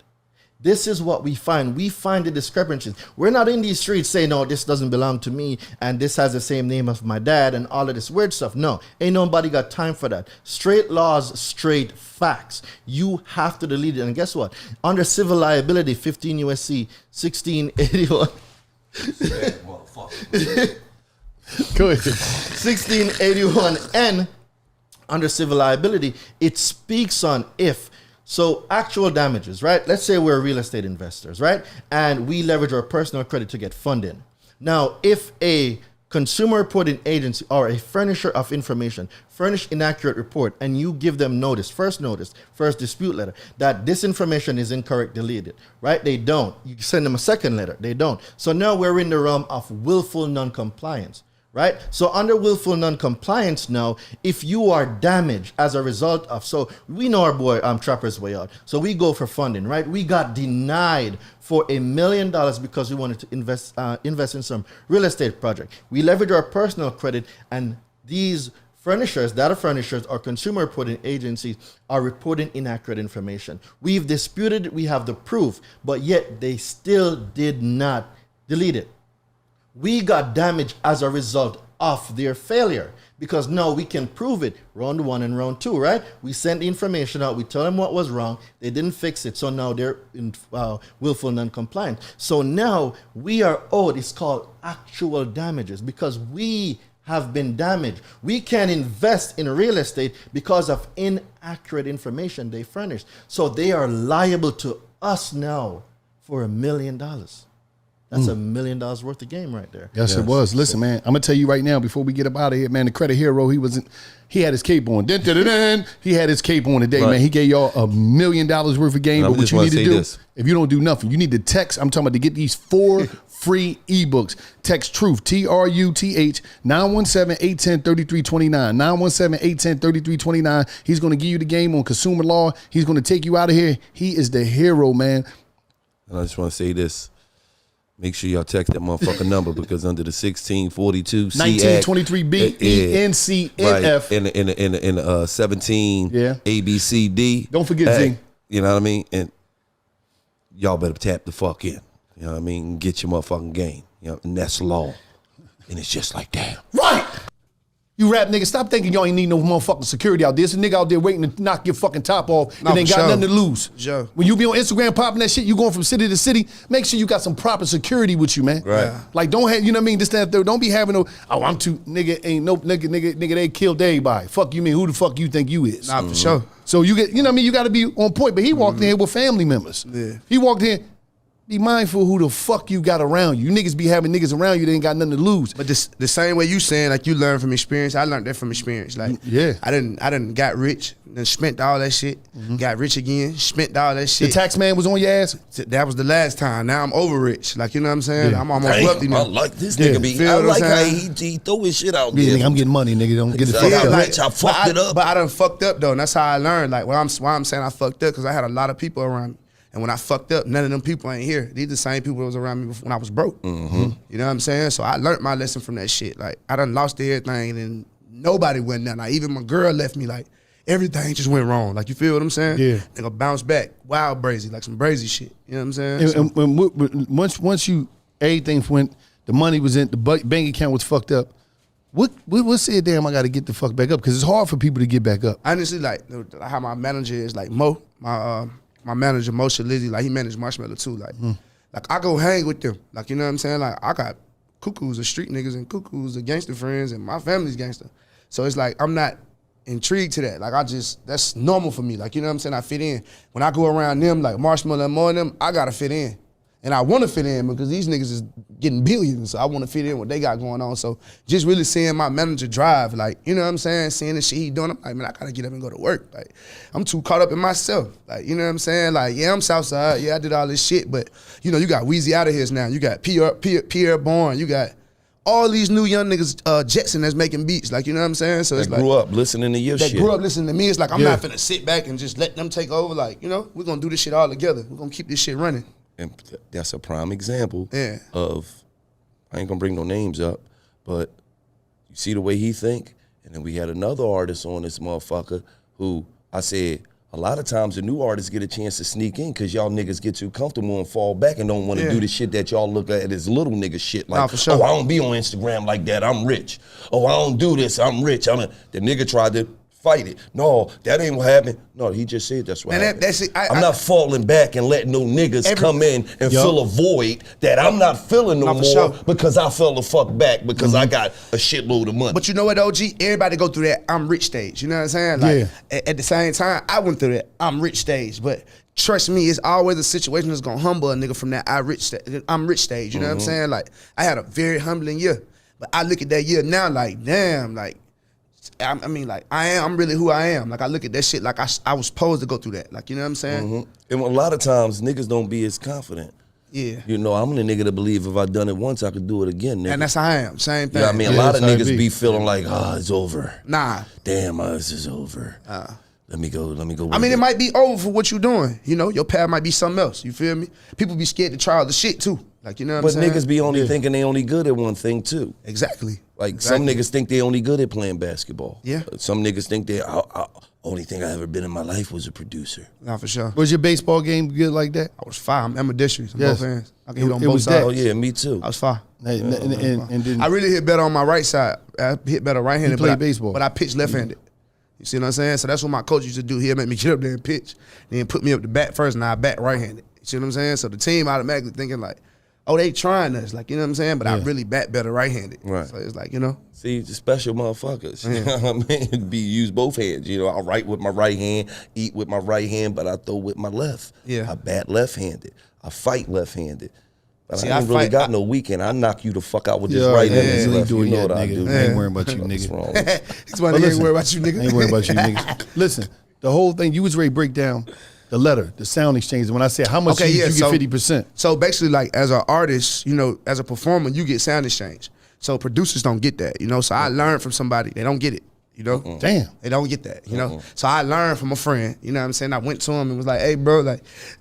This is what we find. We find the discrepancies. We're not in these streets saying, no, this doesn't belong to me and this has the same name of my dad and all of this weird stuff. No, ain't nobody got time for that. Straight laws, straight facts. You have to delete it. And guess what? Under civil liability, 15 USC 1681. Go ahead. 1681N, under civil liability, it speaks on if. So actual damages, right? Let's say we're real estate investors, right? And we leverage our personal credit to get funding. Now, if a consumer reporting agency or a furnisher of information furnish inaccurate report and you give them notice, first dispute letter, that this information is incorrect, delete it, right? They don't. You send them a second letter. They don't. So now we're in the realm of willful non-compliance. Right? So under willful non-compliance now, if you are damaged as a result of, so we know our boy Trapper's way out. So we go for funding, right? We got denied for $1 million because we wanted to invest in some real estate project. We leverage our personal credit, and these furnishers, data furnishers or consumer reporting agencies are reporting inaccurate information. We've disputed it, we have the proof, but yet they still did not delete it. We got damaged as a result of their failure because now we can prove it. Round 1 and round 2, right? We sent the information out. We tell them what was wrong. They didn't fix it. So now they're in willful non-compliant. So now we are owed, it's called actual damages because we have been damaged. We can't invest in real estate because of inaccurate information they furnished. So they are liable to us now for $1 million. That's $1 million worth of game right there. Yes, it was. Listen, man, I'm gonna tell you right now before we get up out of here, man. The credit hero, he had his cape on. He had his cape on today, man. He gave y'all $1 million worth of game. But what you need to do, if you don't do nothing, you need to text. I'm talking about to get these 4 free ebooks. Text TRUTH, TRUTH, 917-810-3329. 917-810-3329. He's gonna give you the game on consumer law. He's gonna take you out of here. He is the hero, man. And I just want to say this. Make sure y'all text that motherfucking number because under the 1642 1923B ENCNF in 17 ABCD. Don't forget Z. You know what I mean? And y'all better tap the fuck in. You know what I mean? And get your motherfucking game. You know, and that's law. And it's just like that. Right. You rap niggas, stop thinking y'all ain't need no motherfucking security out there. There's a nigga out there waiting to knock your fucking top off and ain't got nothing to lose. Sure. When you be on Instagram popping that shit, you going from city to city, make sure you got some proper security with you, man. Right. Yeah. Like don't have, you know what I mean? This, that, third. Don't be having no, oh, I'm too, nigga, ain't no, nigga, they killed everybody. Fuck you mean, who the fuck you think you is? Nah, for sure. So you get, you know what I mean? You got to be on point. But he walked in here with family members. Yeah. He walked in, be mindful who the fuck you got around you. You niggas be having niggas around you that ain't got nothing to lose. But the same way you saying, like you learn from experience, I learned that from experience. Like yeah. I didn't got rich, then spent all that shit, got rich again, spent all that shit. The tax man was on your ass? That was the last time. Now I'm over rich. Like, you know what I'm saying? I'm almost wealthy now. I like this nigga be. I like how he throw his shit out Yeah, there. nigga, I'm getting money, nigga. Don't get it Exactly. fucked up. Rich, I fucked it up. But I done fucked up though, and that's how I learned. Like why I'm saying I fucked up, because I had a lot of people around me. And when I fucked up, none of them people ain't here. These the same people that was around me when I was broke. You know what I'm saying? So I learned my lesson from that shit. Like, I done lost everything and nobody went nothing. Like, even my girl left me, like, everything just went wrong. Like, you feel what I'm saying? Yeah. Nigga bounce back, wild brazy, like some brazy shit. You know what I'm saying? And once you, everything went The money was in, the bank account was fucked up. What said, damn, I got to get the fuck back up? Because it's hard for people to get back up. Honestly, like how my manager is, like Mo, my manager Mo Shalizzy, like he managed Marshmallow too. Like I go hang with them. Like, you know what I'm saying? Like I got cuckoos of street niggas and cuckoos of gangster friends, and my family's gangster. So it's like I'm not intrigued to that. Like that's normal for me. Like, you know what I'm saying? I fit in. When I go around them, like Marshmallow and Mo and them, I gotta fit in. And I want to fit in because these niggas is getting billions. So I want to fit in what they got going on. So just really seeing my manager drive, like, you know what I'm saying? Seeing the shit he doing, I'm like, man, I got to get up and go to work. Like, I'm too caught up in myself. Like, you know what I'm saying? Like, yeah, I'm Southside. Yeah, I did all this shit. But, you know, you got Weezy out of here now. You got Pierre Bourne. You got all these new young niggas, Jetson, that's making beats. Like, you know what I'm saying? So it's like, grew up listening to your shit. That grew up listening to me. It's like, I'm not finna sit back and just let them take over. Like, you know, we're going to do this shit all together. We're going to keep this shit running. And that's a prime example of, I ain't gonna bring no names up, but you see the way he think. And then we had another artist on this motherfucker who I said, a lot of times the new artists get a chance to sneak in because y'all niggas get too comfortable and fall back and don't want to do the shit that y'all look at as little nigga shit. Like, for sure. Oh, I don't be on Instagram like that, I'm rich. Oh, I don't do this, I'm rich. The nigga tried to fight it. No, that ain't what happened. No, he just said that's what happened. That's it. I'm not falling back and letting no niggas come in and fill a void that I'm not feeling no more because I fell the fuck back because I got a shitload of money. But you know what, OG? Everybody go through that I'm rich stage. You know what I'm saying? Like, at the same time, I went through that I'm rich stage. But trust me, it's always a situation that's gonna humble a nigga from that I'm rich stage. You know what I'm saying? Like, I had a very humbling year. But I look at that year now like, damn, like, I mean, like, I'm really who I am. Like, I look at that shit like I was supposed to go through that. Like, you know what I'm saying? And a lot of times, niggas don't be as confident. Yeah. You know, I'm the nigga to believe if I done it once, I could do it again, nigga. And that's how I am. Same thing. Yeah, I mean, a lot of niggas be feeling like, it's over. Nah. Damn, this is over. Let me go. I mean, it might be over for what you doing. You know, your path might be something else. You feel me? People be scared to try all the shit, too. Like, you know what I'm saying? But niggas be only thinking they only good at one thing, too. Exactly. Like, some niggas think they only good at playing basketball. Yeah. Some niggas think they, only thing I ever been in my life was a producer. Nah, for sure. Was your baseball game good like that? I was fire. I'm ambidextrous. Yes. Both hands. I can hit on It both was sides. Oh, yeah, me too. I was fire. And then I really hit better on my right side. I hit better right-handed. You played baseball. But I pitched left-handed. You see what I'm saying? So that's what my coach used to do. He'd make me get up there and pitch, then put me up to bat first, and I bat right-handed. You see what I'm saying? So the team automatically thinking like, oh, they trying us. Like, you know what I'm saying? But I really bat better right-handed. Right. So it's like, you know. See, the special motherfuckers. You know what I mean? Use both hands. You know, I write with my right hand, eat with my right hand, but I throw with my left. Yeah. I bat left-handed. I fight left-handed. But See, I ain't really got no weekend. I knock you the fuck out with this right hand. You ain't left. doing You know that, what I nigga. do. I ain't worrying about you, What's nigga. wrong with you? That's why they ain't worried about you, nigga. I ain't worried about you, niggas. Listen, the whole thing, you was ready to break down the letter, the sound exchange. When I said, how much you get 50%? So basically, like, as an artist, you know, as a performer, you get sound exchange. So producers don't get that, you know. So I learned from somebody. They don't get it, you know. Damn. They don't get that, you know. So I learned from a friend, you know what I'm saying? I went to him and was like, hey, bro,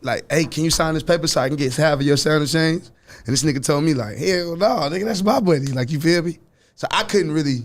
like, hey, can you sign this paper so I can get half of your sound exchange? And this nigga told me, like, hell no, nigga, that's my buddy. Like, you feel me? So I couldn't really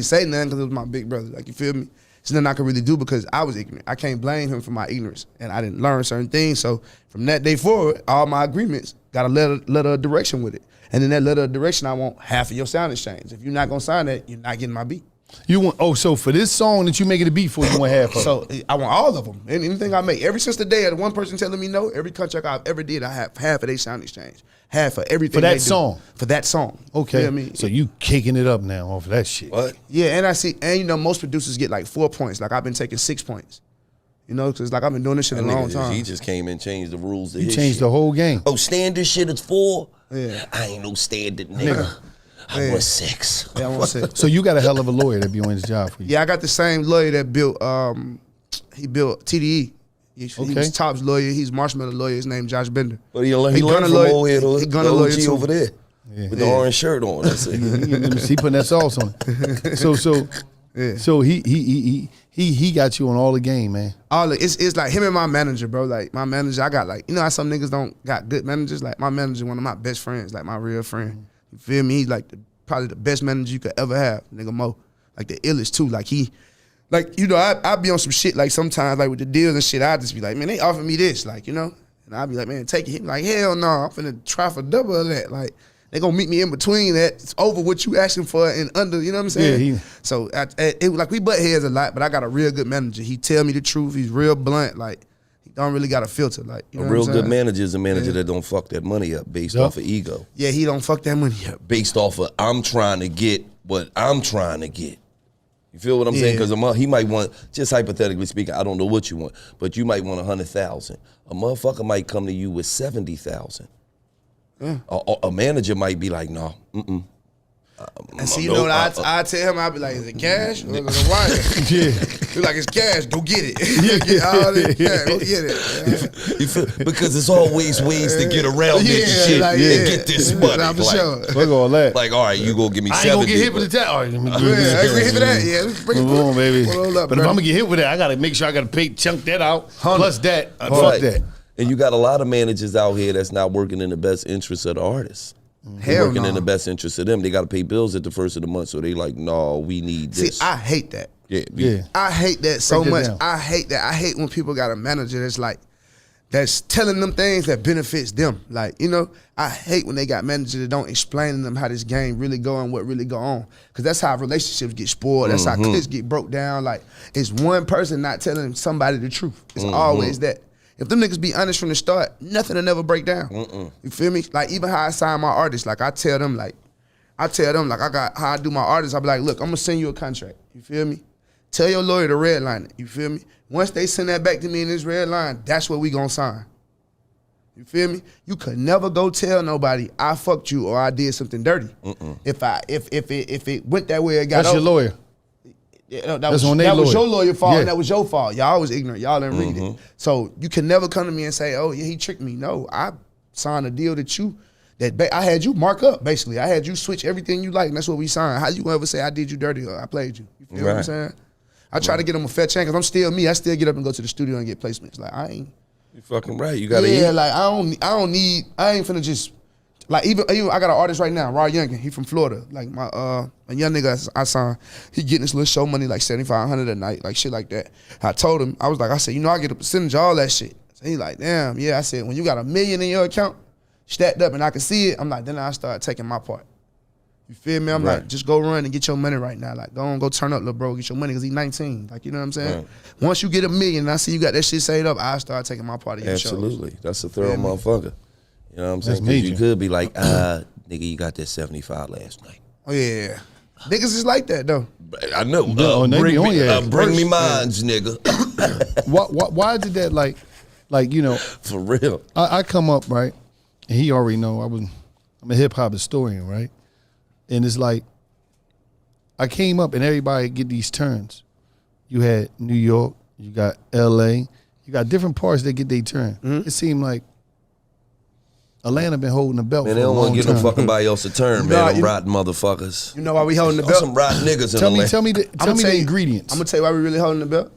say nothing because it was my big brother. Like, you feel me? There's nothing I could really do because I was ignorant. I can't blame him for my ignorance. And I didn't learn certain things. So from that day forward, all my agreements got a letter of direction with it. And in that letter of direction, I want half of your sound exchange. If you're not going to sign that, you're not getting my beat. You want so for this song that you making a beat for, you want half of it. So I want all of them. And anything I make. Ever since the day of the one person telling me no, every contract I've ever did, I have half of their sound exchange. Half of everything For that they do. song? For that song. Okay. You know what I mean? So you kicking it up now off of that shit. What? Yeah, and I see, and you know, most producers get like 4 points. Like I've been taking 6 points. You know, because like I've been doing this shit a long time. He just came and changed the rules to You his changed shit. the whole game. Oh, standard shit is 4? Yeah. I ain't no standard nigga. I want 6. Yeah, I want 6. So you got a hell of a lawyer that be on his job for you. Yeah, I got the same lawyer that built, he built TDE. He was Top's lawyer. He's Marshmallow lawyer. His name Josh Bender. But he learned from old head He gunna lawyer OG too. over there with the orange shirt on. That's it. He putting that sauce on it. So he got you on all the game, man. It's like him and my manager, bro. Like my manager, I got like, you know how some niggas don't got good managers? Like my manager, one of my best friends, like my real friend. You feel me? He's like probably the best manager you could ever have, nigga Mo. Like the illest too. Like he, like, you know, I be on some shit like sometimes like with the deals and shit, I just be like, man, they offered me this, like, you know? And I be like, man, take it. He be like, hell no, I'm finna try for double of that. Like, they gonna meet me in between that. It's over what you asking for and under. You know what I'm saying? Yeah, So like we butt heads a lot, but I got a real good manager. He tell me the truth. He's real blunt. Like he don't really got a filter. Like you know A what real I'm good saying? manager is a manager that don't fuck that money up based off of ego. Yeah, he don't fuck that money up. Based off of I'm trying to get what I'm trying to get. You feel what I'm saying? Because he might want, just hypothetically speaking, I don't know what you want, but you might want 100,000. A motherfucker might come to you with 70,000. Yeah. A manager might be like, no, And see, you know what I tell him? I be like, is it cash or is it a wire? He like, it's cash. Go get it. Get all this cash. Go get it. You feel, because there's always ways to get around this shit and get this money. Nah, for sure. Fuck all that. Like, all right, you go give me 70. I ain't gonna get hit with the tax. All right, let me do this. I ain't gonna hit for that. Yeah, let's bring it on, baby. Hold up, but if I'm gonna get hit with that, I gotta make sure I gotta chunk that out. Plus that. Fuck that. And you got a lot of managers out here that's not working in the best interest of the artists. They're working in the best interest of them. They got to pay bills at the first of the month, so they like, no, we need this. See, I hate that. Yeah. I hate that so Break it much. down. I hate that. I hate when people got a manager that's like, that's telling them things that benefits them. Like, you know, I hate when they got managers that don't explain to them how this game really go and what really go on. Because that's how relationships get spoiled. That's how cliques get broke down. Like, it's one person not telling somebody the truth. It's always that. If them niggas be honest from the start, nothing will never break down. You feel me? Like, even how I sign my artists, like, I tell them, like, I got how I do my artists. I be like, look, I'm gonna send you a contract. You feel me? Tell your lawyer to redline it. You feel me? Once they send that back to me in this red line, that's what we gonna sign. You feel me? You could never go tell nobody I fucked you or I did something dirty. If it went that way, it got That's your lawyer. Yeah, That's that was your lawyer fault, Yeah. and that was your fault. Y'all was ignorant. Y'all didn't read it. So you can never come to me and say, "Oh, yeah, he tricked me." No, I signed a deal that I had you mark up. Basically, I had you switch everything you like, and that's what we signed. How you gonna ever say I did you dirty or I played you? You feel what I'm saying? I try to get them a fair chance because I'm still me. I still get up and go to the studio and get placements. Like I ain't. You fucking right. You gotta Yeah, eat. like I ain't finna just. Like even I got an artist right now, Raw Youngin. He from Florida. Like my a young nigga I signed. He getting this little show money like $7,500 a night, like shit like that. I told him I said, you know I get a percentage of all that shit. So he like, damn, yeah. I said when you got $1 million in your account, stacked up, and I can see it. I'm like, then I start taking my part. You feel me? I'm like, just go run and get your money right now. Like go turn up, little bro, get your money because he's 19. Like you know what I'm saying? Right. Once you get $1 million, and I see you got that shit saved up, I start taking my part of your show. Absolutely. That's a thorough motherfucker. You know what I'm saying? 'Cause major. you could be like, nigga, you got that 75 last night. Oh yeah, niggas is like that though. I know. they Bring be on me, your ass. bring me mines, nigga. Why did that like you know? For real. I come up right, and he already know I'm a hip hop historian, right? And it's like I came up and everybody get these turns. You had New York, you got L.A., you got different parts that get their turn. It seemed like Atlanta been holding the belt Man, for they a don't long want to give time. no fucking body else a turn, Nah, man. Them you- rotten motherfuckers. You know why we holding the Oh, belt? some rotten niggas in Tell me Atlanta. the ingredients. I'm gonna tell you why we really holding the belt.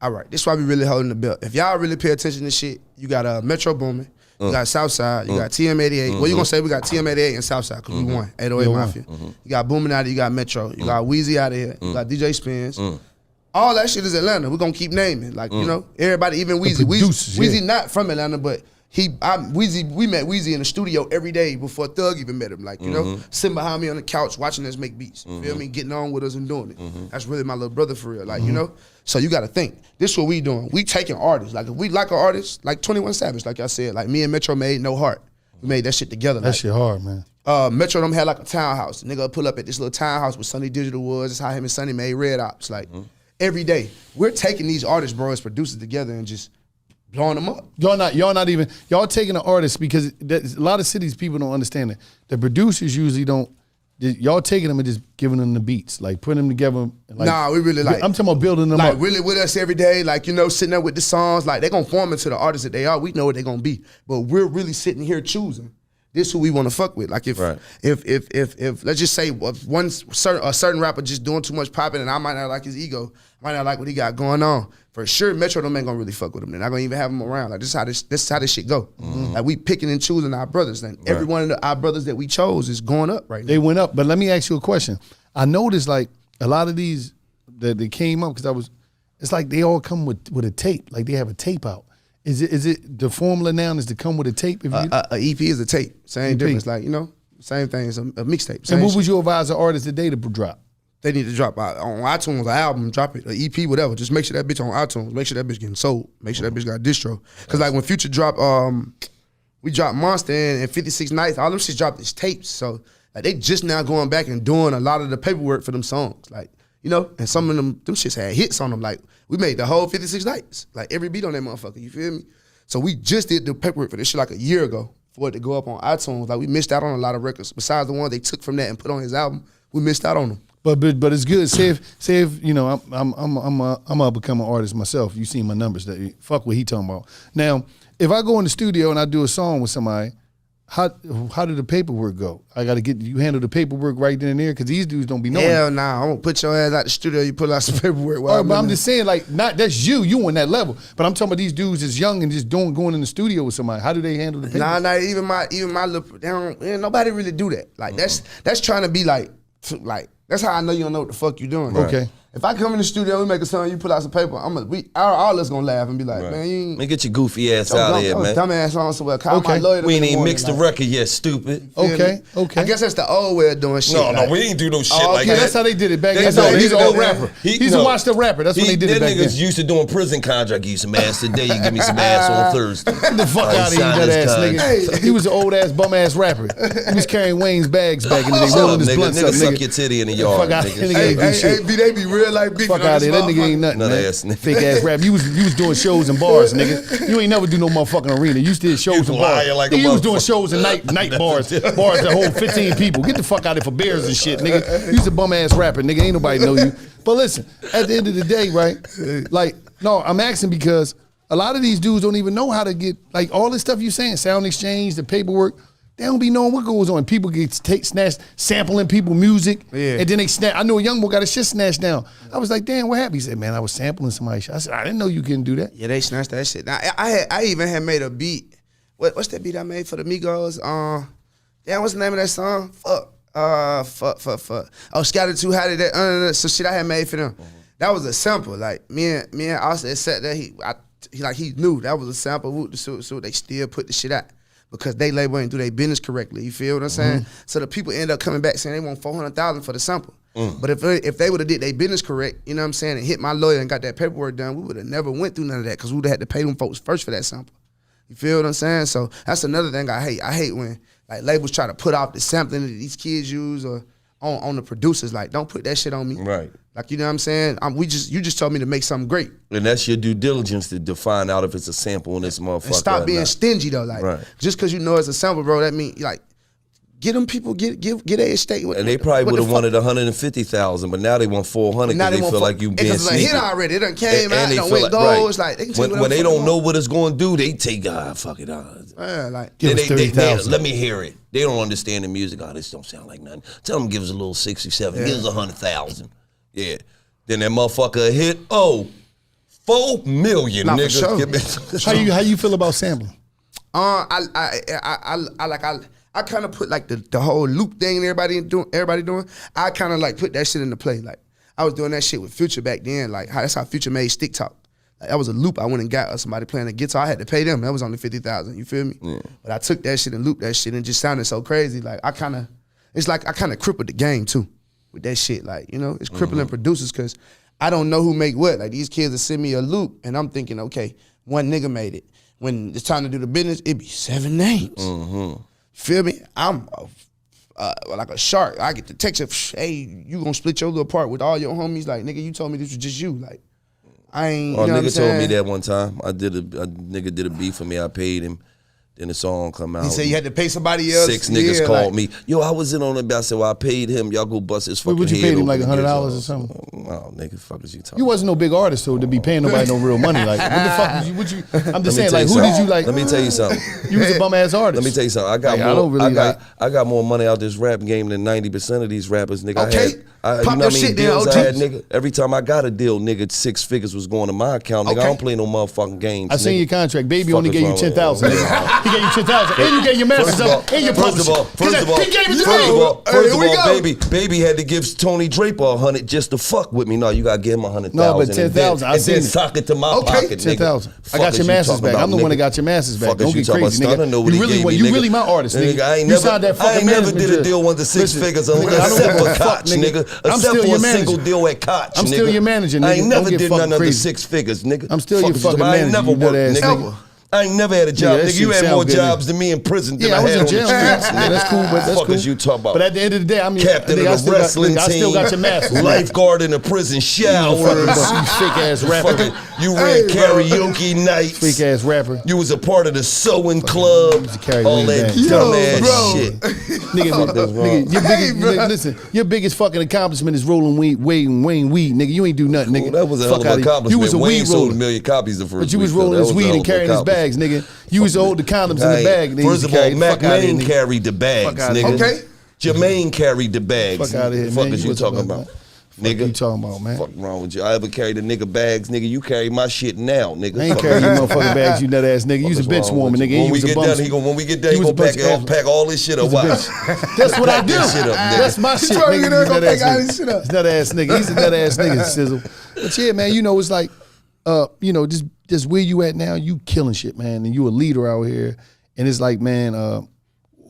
All right, this is why we really holding the belt. If y'all really pay attention to shit, you got Metro booming, you got Southside, you got TM88. Well, you gonna say we got TM88 and Southside because we won 808 Yeah, Mafia. You got Booming out of, you got Metro, you got Weezy out of here, you got DJ Spins. All that shit is Atlanta. We're gonna keep naming, like you know, everybody, even Weezy. producers, Weezy yeah. not from Atlanta, but we met Weezy in the studio every day before Thug even met him. Like, you know, sitting behind me on the couch watching us make beats. You feel me? Getting on with us and doing it. That's really my little brother for real. Like, you know? So you gotta think. This what we doing. We taking artists. Like if we like an artist, like 21 Savage, like I said, like me and Metro made No Heart. We made that shit together. That like, shit hard, man. Metro them had like a townhouse. Nigga would pull up at this little townhouse where Sunny Digital was. That's how him and Sunny made Red Ops. Like every day. We're taking these artists, bro, as producers together and just blowing them up. Y'all not even taking the artists because a lot of cities people don't understand that. The producers usually don't. Y'all taking them and just giving them the beats, like putting them together. Like, Nah, we really like. I'm talking about building them like up. really with us every day, like you know, sitting there with the songs, like they're gonna form into the artists that they are. We know what they're gonna be, but we're really sitting here choosing. This who we want to fuck with. Like if let's just say a certain rapper just doing too much popping, and I might not like his ego, I might not like what he got going on. For sure, Metro them ain't gonna really fuck with him. They're not gonna even have him around. Like this is how this shit go. Like we picking and choosing our brothers, and every one of our brothers that we chose is going up right now. They went up, but let me ask you a question. I noticed like a lot of these that they came up because it's like they all come with a tape, like they have a tape out. Is it the formula now is to come with a tape? If you A EP is a tape. Same EP. difference. Like, you know, Same thing as a mixtape. And Same what shit. would you advise the artist today to drop? They need to drop out on iTunes, an album, drop it, an EP, whatever. Just make sure that bitch on iTunes. Make sure that bitch getting sold. Make sure that bitch got a distro. Cause like when Future dropped, we dropped Monster and 56 Nights. All them shit dropped as tapes. So like they just now going back and doing a lot of the paperwork for them songs. Like, you know, and some of them shits had hits on them. Like we made the whole 56 Nights. Like every beat on that motherfucker. You feel me? So we just did the paperwork for this shit like a year ago for it to go up on iTunes. Like we missed out on a lot of records. Besides the ones they took from that and put on his album, we missed out on them. But it's good. Say if you know I'm gonna become an artist myself. You seen my numbers. That fuck what he talking about. Now, if I go in the studio and I do a song with somebody, how did the paperwork go? I got to get you handle the paperwork right then and there because these dudes don't be knowing. Hell nah, I'm gonna put your ass out the studio. You pull out some paperwork. All right, but I'm just saying, like, not that's you on that level. But I'm talking about these dudes that's young and just going in the studio with somebody. How do they handle the paperwork? Nah, even my little, nobody really do that. Like that's trying to be like. That's how I know you don't know what the fuck you doing. Right. Okay. If I come in the studio, we make a song, you pull out some paper, all us gonna laugh and be like, man, you ain't. Man, get your goofy ass out of here, man. Dumbass on somewhere. Call my lawyer. We ain't even mixed the record yet, stupid. Okay. I guess that's the old way of doing shit. No, we ain't do no shit like Yeah, that. that's how they did it back then. He's He's an old rapper. He's a watched up rapper. That's when they did it back then. Niggas used to doing prison contract. You some ass today, you give me some ass on Thursday. Get the fuck out of here, that ass nigga. He was an old ass bum ass rapper. He was carrying Wayne's bags back in the day, rolling his blunts up, nigga. Suck your titty in the yard. Fuck out of here, they be real like beef. Fuck out of here, that nigga ain't nothing, man. Ass nigga. Fake ass rap. You was doing shows in bars, nigga. You ain't never do no motherfucking arena. You did shows in bars. Like You was doing shows in night bars that hold 15 people. Get the fuck out of here for beers and shit, nigga. You's a bum ass rapper, nigga. Ain't nobody know you. But listen, at the end of the day, right? Like, no, I'm asking because a lot of these dudes don't even know how to get, like, all this stuff you saying, sound exchange, the paperwork. They don't be knowing what goes on. People get snatched, sampling people music, and then they snatch. I know a young boy got his shit snatched down. I was like, damn, what happened? He said, man, I was sampling somebody's shit. I said, I didn't know you couldn't do that. Yeah, they snatched that shit. Now, I even had made a beat. What's that beat I made for the Migos? Damn, what's the name of that song? Fuck. Oh, Scattered Too High. That some shit I had made for them. That was a sample. Like me and Austin said that he knew that was a sample. So they still put the shit out. Because they label ain't do their business correctly. You feel what I'm saying? So the people end up coming back saying they want $400,000 for the sample. But if they would have did their business correct, you know what I'm saying, and hit my lawyer and got that paperwork done, we would have never went through none of that because we would have had to pay them folks first for that sample. You feel what I'm saying? So that's another thing I hate. I hate when like labels try to put off the sampling that these kids use or on the producers. Like, don't put that shit on me. Right. Like, you know what I'm saying? You just told me to make something great. And that's your due diligence to find out if it's a sample in this motherfucker. And stop being stingy though. Like, just because you know it's a sample, bro, that mean like get them people give their estate. And they probably would have wanted $150,000, but now they want $400 because they feel like you being sneaky. It's a hit already. It done came out. It done went gold. Right. It's like they can when they don't know what it's going to do, they take fuck it. Like give us 30,000. Let me hear it. They don't understand the music. This don't sound like nothing. Tell them give us a little 67. Give us 100,000. Yeah. Then that motherfucker hit. 4 million, nah, nigga. For How you feel about sampling? I kind of put like the whole loop thing everybody doing. I kind of like put that shit into play. Like I was doing that shit with Future back then. Like that's how Future made Stick Talk. Like, that was a loop. I went and got somebody playing a guitar. I had to pay them. That was only $50,000. You feel me? Yeah. But I took that shit and looped that shit and just sounded so crazy. Like I kind of crippled the game too with that shit. Like, you know, it's crippling producers because I don't know who make what. Like these kids will send me a loop and I'm thinking, okay, one nigga made it. When it's time to do the business, it be 7 names. Feel me? I'm like a shark. I get the text of, hey, you gonna split your little part with all your homies? Like, nigga, you told me this was just you. Like, I ain't. Oh, you know nigga told me that one time. A nigga did a beat for me. I paid him. Then the song come out. He said you had to pay somebody else. 6 niggas called me. Yo, I was in on it. I said, well, I paid him. Y'all go bust his fucking head. What you paid him, like open $100 or something? Oh, nigga, fuck is you talking? You wasn't no big artist, so to be paying nobody no real money. Like, what the fuck would you? I'm just saying, like, who did you like? Let me tell you something. You was a bum ass artist. Let me tell you something. I got more money out this rap game than 90% of these rappers, nigga. Okay. Pop you know your how many shit there, deals OG. I had, nigga? Every time I got a deal, nigga, 6 figures was going to my account. Nigga, I don't play no motherfucking games. I seen nigga. your contract. Baby Fuck only is gave you wrong with 10,000. you? He gave you 10,000, and you gave your masters up, and your First of all, he gave it to me. baby had to give Tony Draper 100 just to fuck with me. No, you gotta give him 100,000. No, but 10,000, I and then seen it. sock it to my pocket, nigga. 10,000. I Fuck got is your you masters talking back. about, I'm the one nigga? that got your masters back. Fuck is Don't you get talking crazy, about? Stunner know nigga. what he You really, gave me, you nigga. really my artist, nigga. I ain't You never, signed that I fucking ain't never management did a deal. deal under 6 Listen, figures nigga, I except don't give for a fuck, Koch, nigga. I'm Except still for your a single manager. deal at Koch, I'm still nigga. your manager, I nigga. ain't never Don't get did fucking nothing under crazy. 6 figures, nigga. I'm still your Fuck is fucking you- I ain't manager, never you nut worked, ass nigga. nigga. I ain't never had a job, that nigga. shit You had sound more good, jobs than me in prison than Yeah, I I was had in on jail. the streets, nigga. That's cool, but that's Fuck cool. is you talking about? But at the end of the day, I'm Captain nigga, I of still the got- wrestling nigga, I still team, got your masters. lifeguard in the prison shower. You fake ass rapper. You ran karaoke nights. Fake ass rapper. You was a part of the sewing club. used to carry All Wayne that bags. dumbass bro. shit. Nigga, your biggest, nigga, listen, your biggest fucking accomplishment is rolling Wayne weed, nigga. You ain't do nothing, nigga. Well, that was a hell Fuck of outta an here. accomplishment. You was a Wayne weed sold roller. 1 million copies the first But you was week, though. rolling That his was a weed hell and of an carrying his bags, accomplishment. nigga. You used to hold the condoms in the bag. Nigga. First of all, Mac Main nigga. carried the bags, Fuck outta nigga. here. Okay. Jermaine carried the bags. Fuck outta here, Fuck man. is You you talking talking about? about? Nigga, you talking about, man? Fuck wrong with you? I ever carried a nigga bags, nigga? You carry my shit now, nigga. I ain't Fuck carrying is your you motherfucking bags, you nut ass nigga. You was a Fuck is bench wrong warmer, with nigga. you? You When we was a get bum. done, when we get done, You he was gonna a bunch of- pack all this shit up. Watch. That's what I do. That shit up, nigga. That's my shit, probably nigga. gonna You nut pack all ass this shit nigga. up. He's nut ass nigga. He's a nut ass nigga, Sizzle. But yeah, man, you know, it's like, just where you at now, you killing shit, man. And you a leader out here. And it's like, man,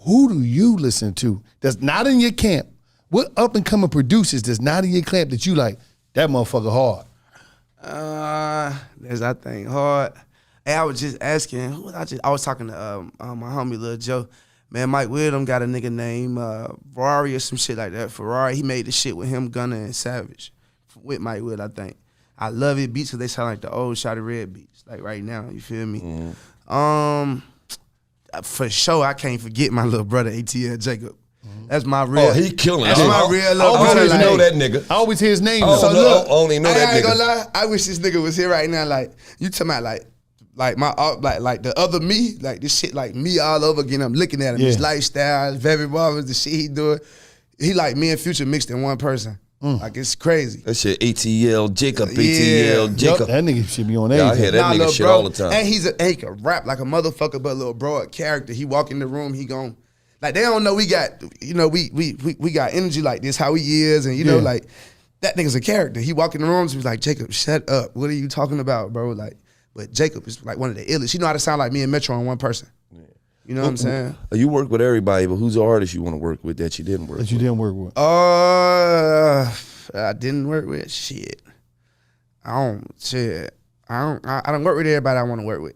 who do you listen to that's not in your camp? What up and coming producers that's not in your camp that you like, that motherfucker hard? That's I think hard. Hey, I was just asking. I was talking to my homie Lil Joe. Man, Mike Widom got a nigga named Ferrari or some shit like that. Ferrari, he made the shit with him, Gunna and Savage, with Mike Wood, I think. I love it beats because they sound like the old Shotty Red beats, like right now. You feel me? For sure, I can't forget my little brother ATL Jacob. That's my real. Oh, he killing. That's I my real little I brother. don't even like- know that nigga. I always hear his name. Oh, though. no, I only know that I ain't nigga. gonna lie. I wish this nigga was here right now. Like you talking about like my like the other me, like this shit like me all over again. I'm looking at him, his Yeah. lifestyle, his very barbers, the shit he doing. He like me and Future mixed in one person. Like it's crazy. That shit, ATL Jacob, Yeah. ATL Yup, Jacob. that nigga should be on Yeah, I everything. hear that Nah, nigga little shit bro. all the time. And he can rap like a motherfucker, but a little broad character. He walk in the room, he gon' like they don't know we got we got energy like this, how he is, and you know, Yeah. like that nigga's a character. He walk in the rooms, he's like, Jacob, shut up. What are you talking about, bro? Like, but Jacob is like one of the illest. He know how to sound like me and Metro in one person. You know what I'm saying? You work with everybody, but who's the artist you want to work with that you didn't work That with? you didn't work with. I didn't work with shit. I don't work with everybody I want to work with.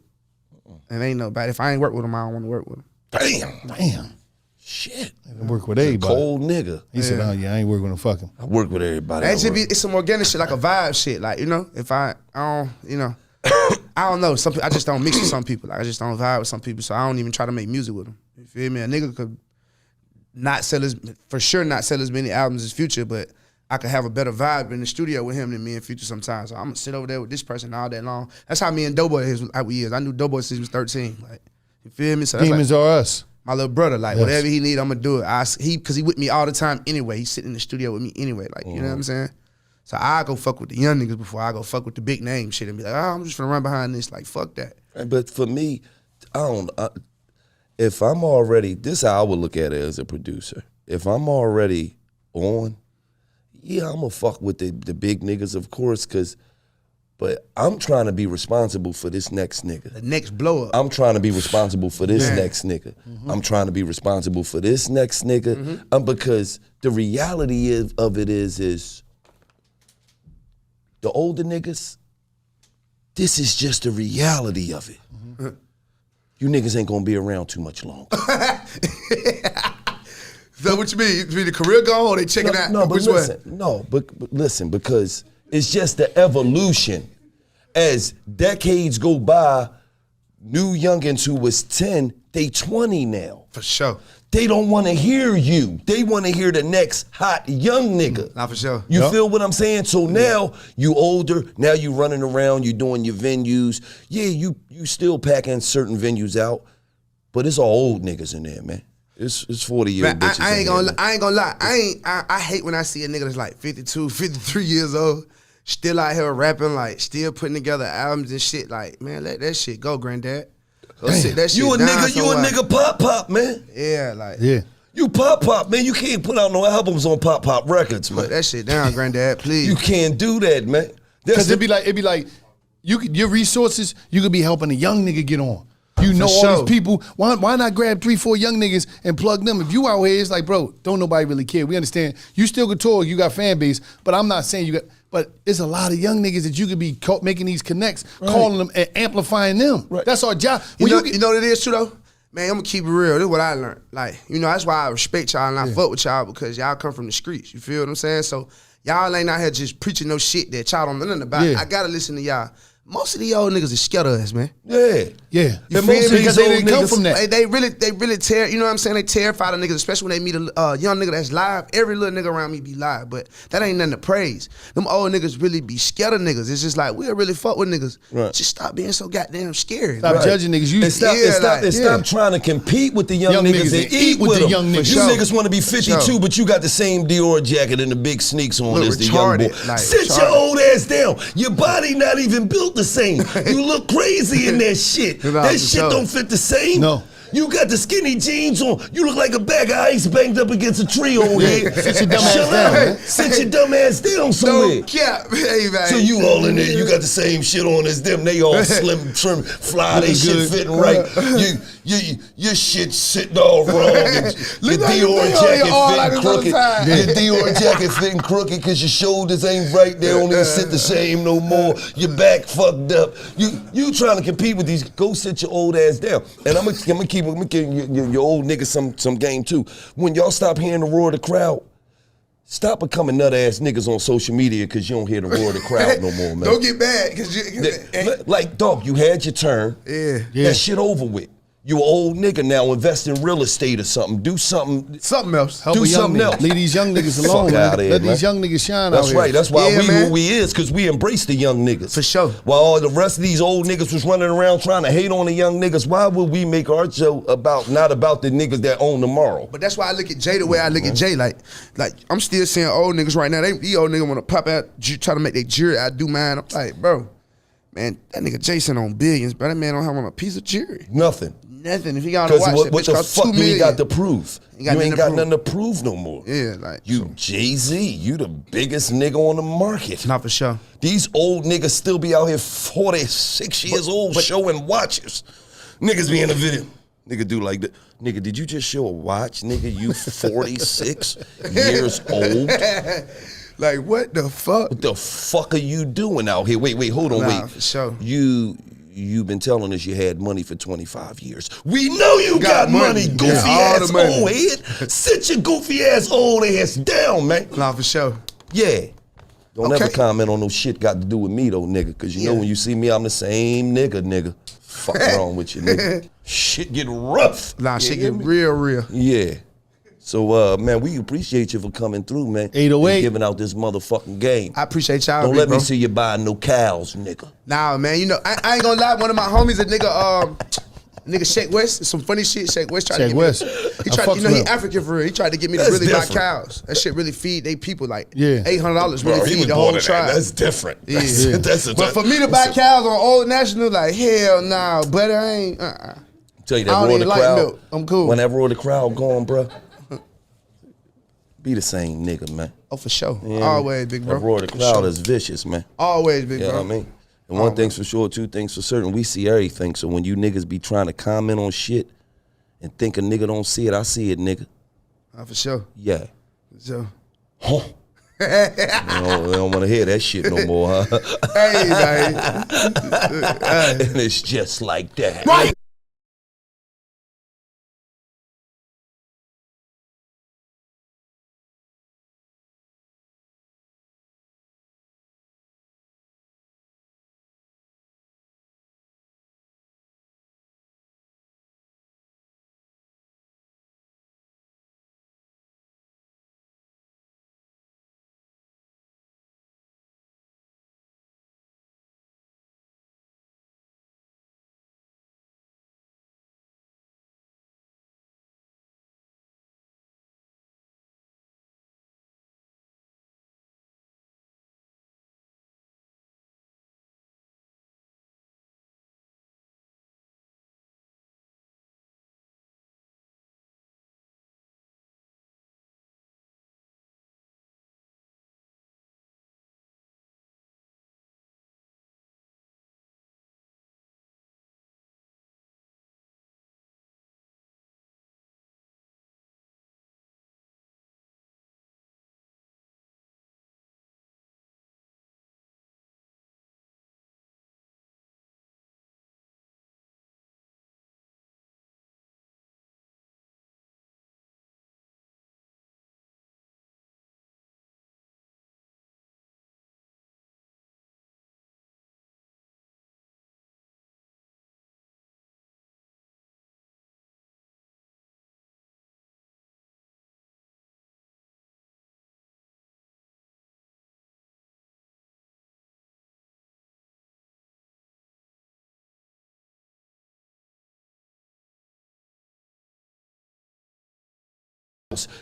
And ain't nobody. If I ain't work with them, I don't want to work with them. Damn. Shit. I work with everybody. Cold nigga. He said, "Oh yeah, I ain't working with fuck him." I work with everybody. That should be it's some organic shit, like a vibe shit. Like, you know, if I don't, you know, I don't know. I just don't mix with some people. Like I just don't vibe with some people. So I don't even try to make music with them. You feel me? A nigga could not sell as many albums as Future, but I could have a better vibe in the studio with him than me and Future sometimes. So I'm gonna sit over there with this person all day long. That's how me and Doughboy is. How we is. I knew Doughboy since he was 13. Like, you feel me? So that's Demons like are us. my little brother. Like Yes. whatever he need, I'm gonna do it. Cause he with me all the time anyway. He sit in the studio with me anyway. Like you know what I'm saying? So I go fuck with the young niggas before I go fuck with the big name shit and be like, I'm just gonna run behind this. Like fuck that. But for me, if I'm already, this is how I would look at it as a producer. If I'm already on, yeah, I'm gonna fuck with the big niggas, of course, but I'm trying to be responsible for this next nigga. The next blow up. I'm trying to be responsible for this next nigga. I'm trying to be responsible for this next nigga. Because the reality of it is the older niggas, this is just the reality of it. You niggas ain't gonna be around too much longer. So what you mean? You mean the career gone or they checking out? No, but Which listen, way? but listen, because it's just the evolution. As decades go by, new youngins who was 10, they 20 now. For sure. They don't want to hear you. They want to hear the next hot young nigga. Not for sure. You feel what I'm saying? So now you older, now you running around, you doing your venues. Yeah, you still packing certain venues out, but it's all old niggas in there, man. It's 40-year-old Man, bitches. I ain't in here, gonna lie. I hate when I see a nigga that's like 52, 53 years old, still out here rapping, like still putting together albums and shit. Like, man, let that shit go, granddad. Go sit that shit You a down nigga, somewhere. you a nigga pop, man. Yeah, like Yeah. You pop, man. You can't put out no albums on pop records, man. put that shit down, granddad, please. You can't do that, man. Because it'd be like you could, your resources, you could be helping a young nigga get on. You know all sure. these people. Why not grab 3-4 young niggas and plug them? If you out here, it's like, bro, don't nobody really care. We understand. You still can tour, you got fan base, but I'm not saying you got. But it's a lot of young niggas that you could be making these connects, calling them and amplifying them. Right. That's our job. You know what it is too though? Man, I'm gonna keep it real. This is what I learned. Like, you know, that's why I respect y'all and I fuck with y'all, because y'all come from the streets. You feel what I'm saying? So y'all ain't out here just preaching no shit that y'all don't know nothing about. Yeah. I gotta listen to y'all. Most of these old niggas is scared of us, man. Yeah. Yeah. You And feel most of me? these Because they old didn't come niggas- from that. They really tear, you know what I'm saying? They terrified of niggas, especially when they meet a young nigga that's live. Every little nigga around me be live, but that ain't nothing to praise. Them old niggas really be scared of niggas. It's just like, we'll really fuck with niggas. Right. Just stop being so goddamn scary. Stop Right. judging niggas. You And stop, Yeah, and stop, like- and stop trying to compete with the young niggas and eat with the young niggas. You For sure. niggas want to be 52, sure. but you got the same Dior jacket and the big sneaks on Look as the young boy. retarded, like, Sit your retarded. old ass down. Your body not even built the same. You look crazy in that shit. Nah, That for shit sure. don't fit the same. No. You got the skinny jeans on. You look like a bag of ice banged up against a tree over here. Sit your dumb ass Chill down, out. man. Sit your dumb ass down somewhere. No cap. Hey, man. So you all in there, you got the same shit on as them. They all slim, trim, fly. They Looking shit good. fitting right. Your shit sitting all wrong. And your Look like Dior you jacket all fitting like this crooked. other time. Your Dior jacket fitting crooked because your shoulders ain't right. They don't even sit the same no more. Your back fucked up. You trying to compete with these? Go sit your old ass down. And I'm gonna keep your old niggas some game too. When y'all stop hearing the roar of the crowd, stop becoming nut ass niggas on social media because you don't hear the roar of the crowd no more, man. Don't get mad, because Like, dog, you had your turn. Yeah. That shit over with. You an old nigga now, invest in real estate or something. Do something. something else. Help Do a young something nigga. else. Leave these young niggas Fuck alone, man. outta here, Let man. these young niggas shine out That's here. right. That's why Yeah, we man. who we is, because we embrace the young niggas. For sure. While all the rest of these old niggas was running around trying to hate on the young niggas, why would we make our show not about the niggas that own tomorrow? But that's why I look at Jay the way I look at Jay. Like I'm still seeing old niggas right now. These old niggas want to pop out, try to make their jury. I do mine. I'm like, bro, man, that nigga Jason on billions, but that man don't have on a piece of jury. Nothing. Nothing. If he got to Because watch that what bitch the cost fuck $2 you million. ain't got to prove? Ain't got You ain't nothing to got prove. nothing to prove no more. Yeah, like You Jay-Z, you the biggest nigga on the market. not for sure. These old niggas still be out here 46 years old showing watches. Niggas be in the video. Nigga do like that. Nigga, did you just show a watch? Nigga, you 46 years old? Like what the fuck? What the fuck are you doing out here? Wait, hold on, Nah, wait. for sure. You've been telling us you had money for 25 years. We know you got, Got money, money. goofy Yeah, all ass the money. old head. Sit your goofy ass old ass down, man. Nah, for sure. Yeah. Don't Okay. ever comment on no shit got to do with me though, nigga. Cause you know Yeah. when you see me, I'm the same nigga. Fuck wrong with you, nigga. Shit get rough. Nah, You shit hear get me? real. Yeah. So man, we appreciate you for coming through, man. 808. And giving out this motherfucking game. I appreciate y'all. Don't big let bro. me see you buying no cows, nigga. Nah, man, you know, I ain't gonna lie. One of my homies, a nigga Shake West, some funny shit. Shake West tried to Shake get West. me. I He tried, fucks you know, with he him. African for real. He tried to get me to That's really buy different. cows. That shit really feed they people like Yeah. $800 really Bro, he feed was the born whole in tribe. that. That's different. Yeah. But But for me to buy cows on Old National, like hell nah, but I ain't. Tell you I that don't roar even the like crowd. milk. I'm cool. Whenever roar the crowd going, bro, be the same nigga, man. Oh, for sure. Yeah. Always, big bro. That roar the For crowd sure. is vicious, man. Always, big You know bro. what I mean? And one thing's for sure, two things for certain. We see everything. So when you niggas be trying to comment on shit and think a nigga don't see it, I see it, nigga. For sure. Yeah. For sure. Huh. They don't want to hear that shit no more, huh? Hey, man. And it's just like that. Right.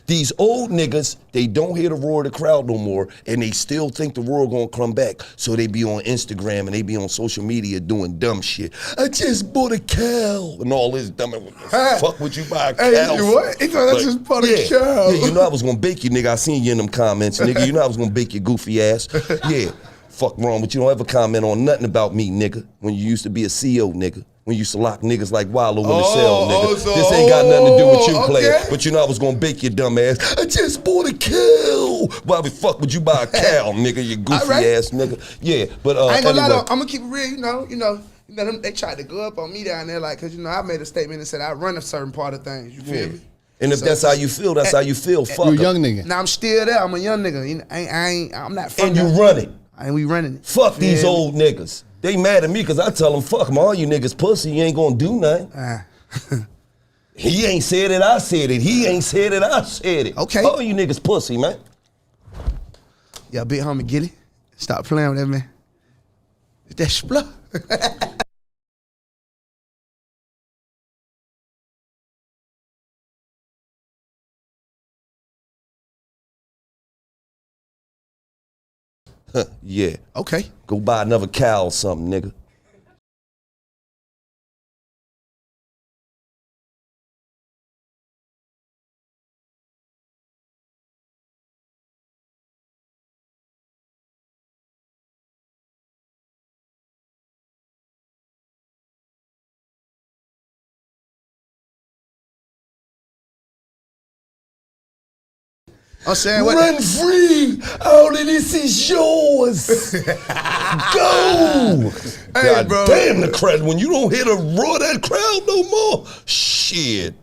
These old niggas, they don't hear the roar of the crowd no more, and they still think the roar gonna come back. So they be on Instagram and they be on social media doing dumb shit. I just bought a cow and all this dumb. What the fuck would you buy a cow? Hey, what? He thought I just bought a cow. Yeah, you know I was gonna bake you, nigga. I seen you in them comments, nigga. You know I was gonna bake your goofy ass. Yeah, fuck wrong, but you don't ever comment on nothing about me, nigga. When you used to be a CEO, nigga. When you used to lock niggas like Wallow in the cell, nigga. So, this ain't got nothing to do with you, okay. player. But you know I was gonna bake your dumb ass. I just bought a cow. Why the fuck would you buy a cow, nigga? You goofy ass nigga. Yeah, but I ain't gonna lie anyway. though, I'm gonna keep it real, you know, they tried to go up on me down there, like, cause I made a statement and said I run a certain part of things. You feel me? And if that's how you feel, that's how you feel. Fuck You a 'em. young nigga. Now I'm still there. I'm a young nigga. I'm not from And you there. run it. And we running it. Fuck these Yeah. old niggas. They mad at me because I tell them, fuck them, all you niggas pussy, you ain't gonna do nothing. He ain't said it, I said it. He ain't said it, I said it. Okay. All you niggas pussy, man. Yeah, big homie, get it. Stop playing with that, man. It's that spluh. Yeah. Okay. Go buy another cow or something, nigga. I'm saying what? Run free! All of this is yours! Go! Hey, God bro. damn the crowd. When you don't hear the roar of that crowd no more, shit.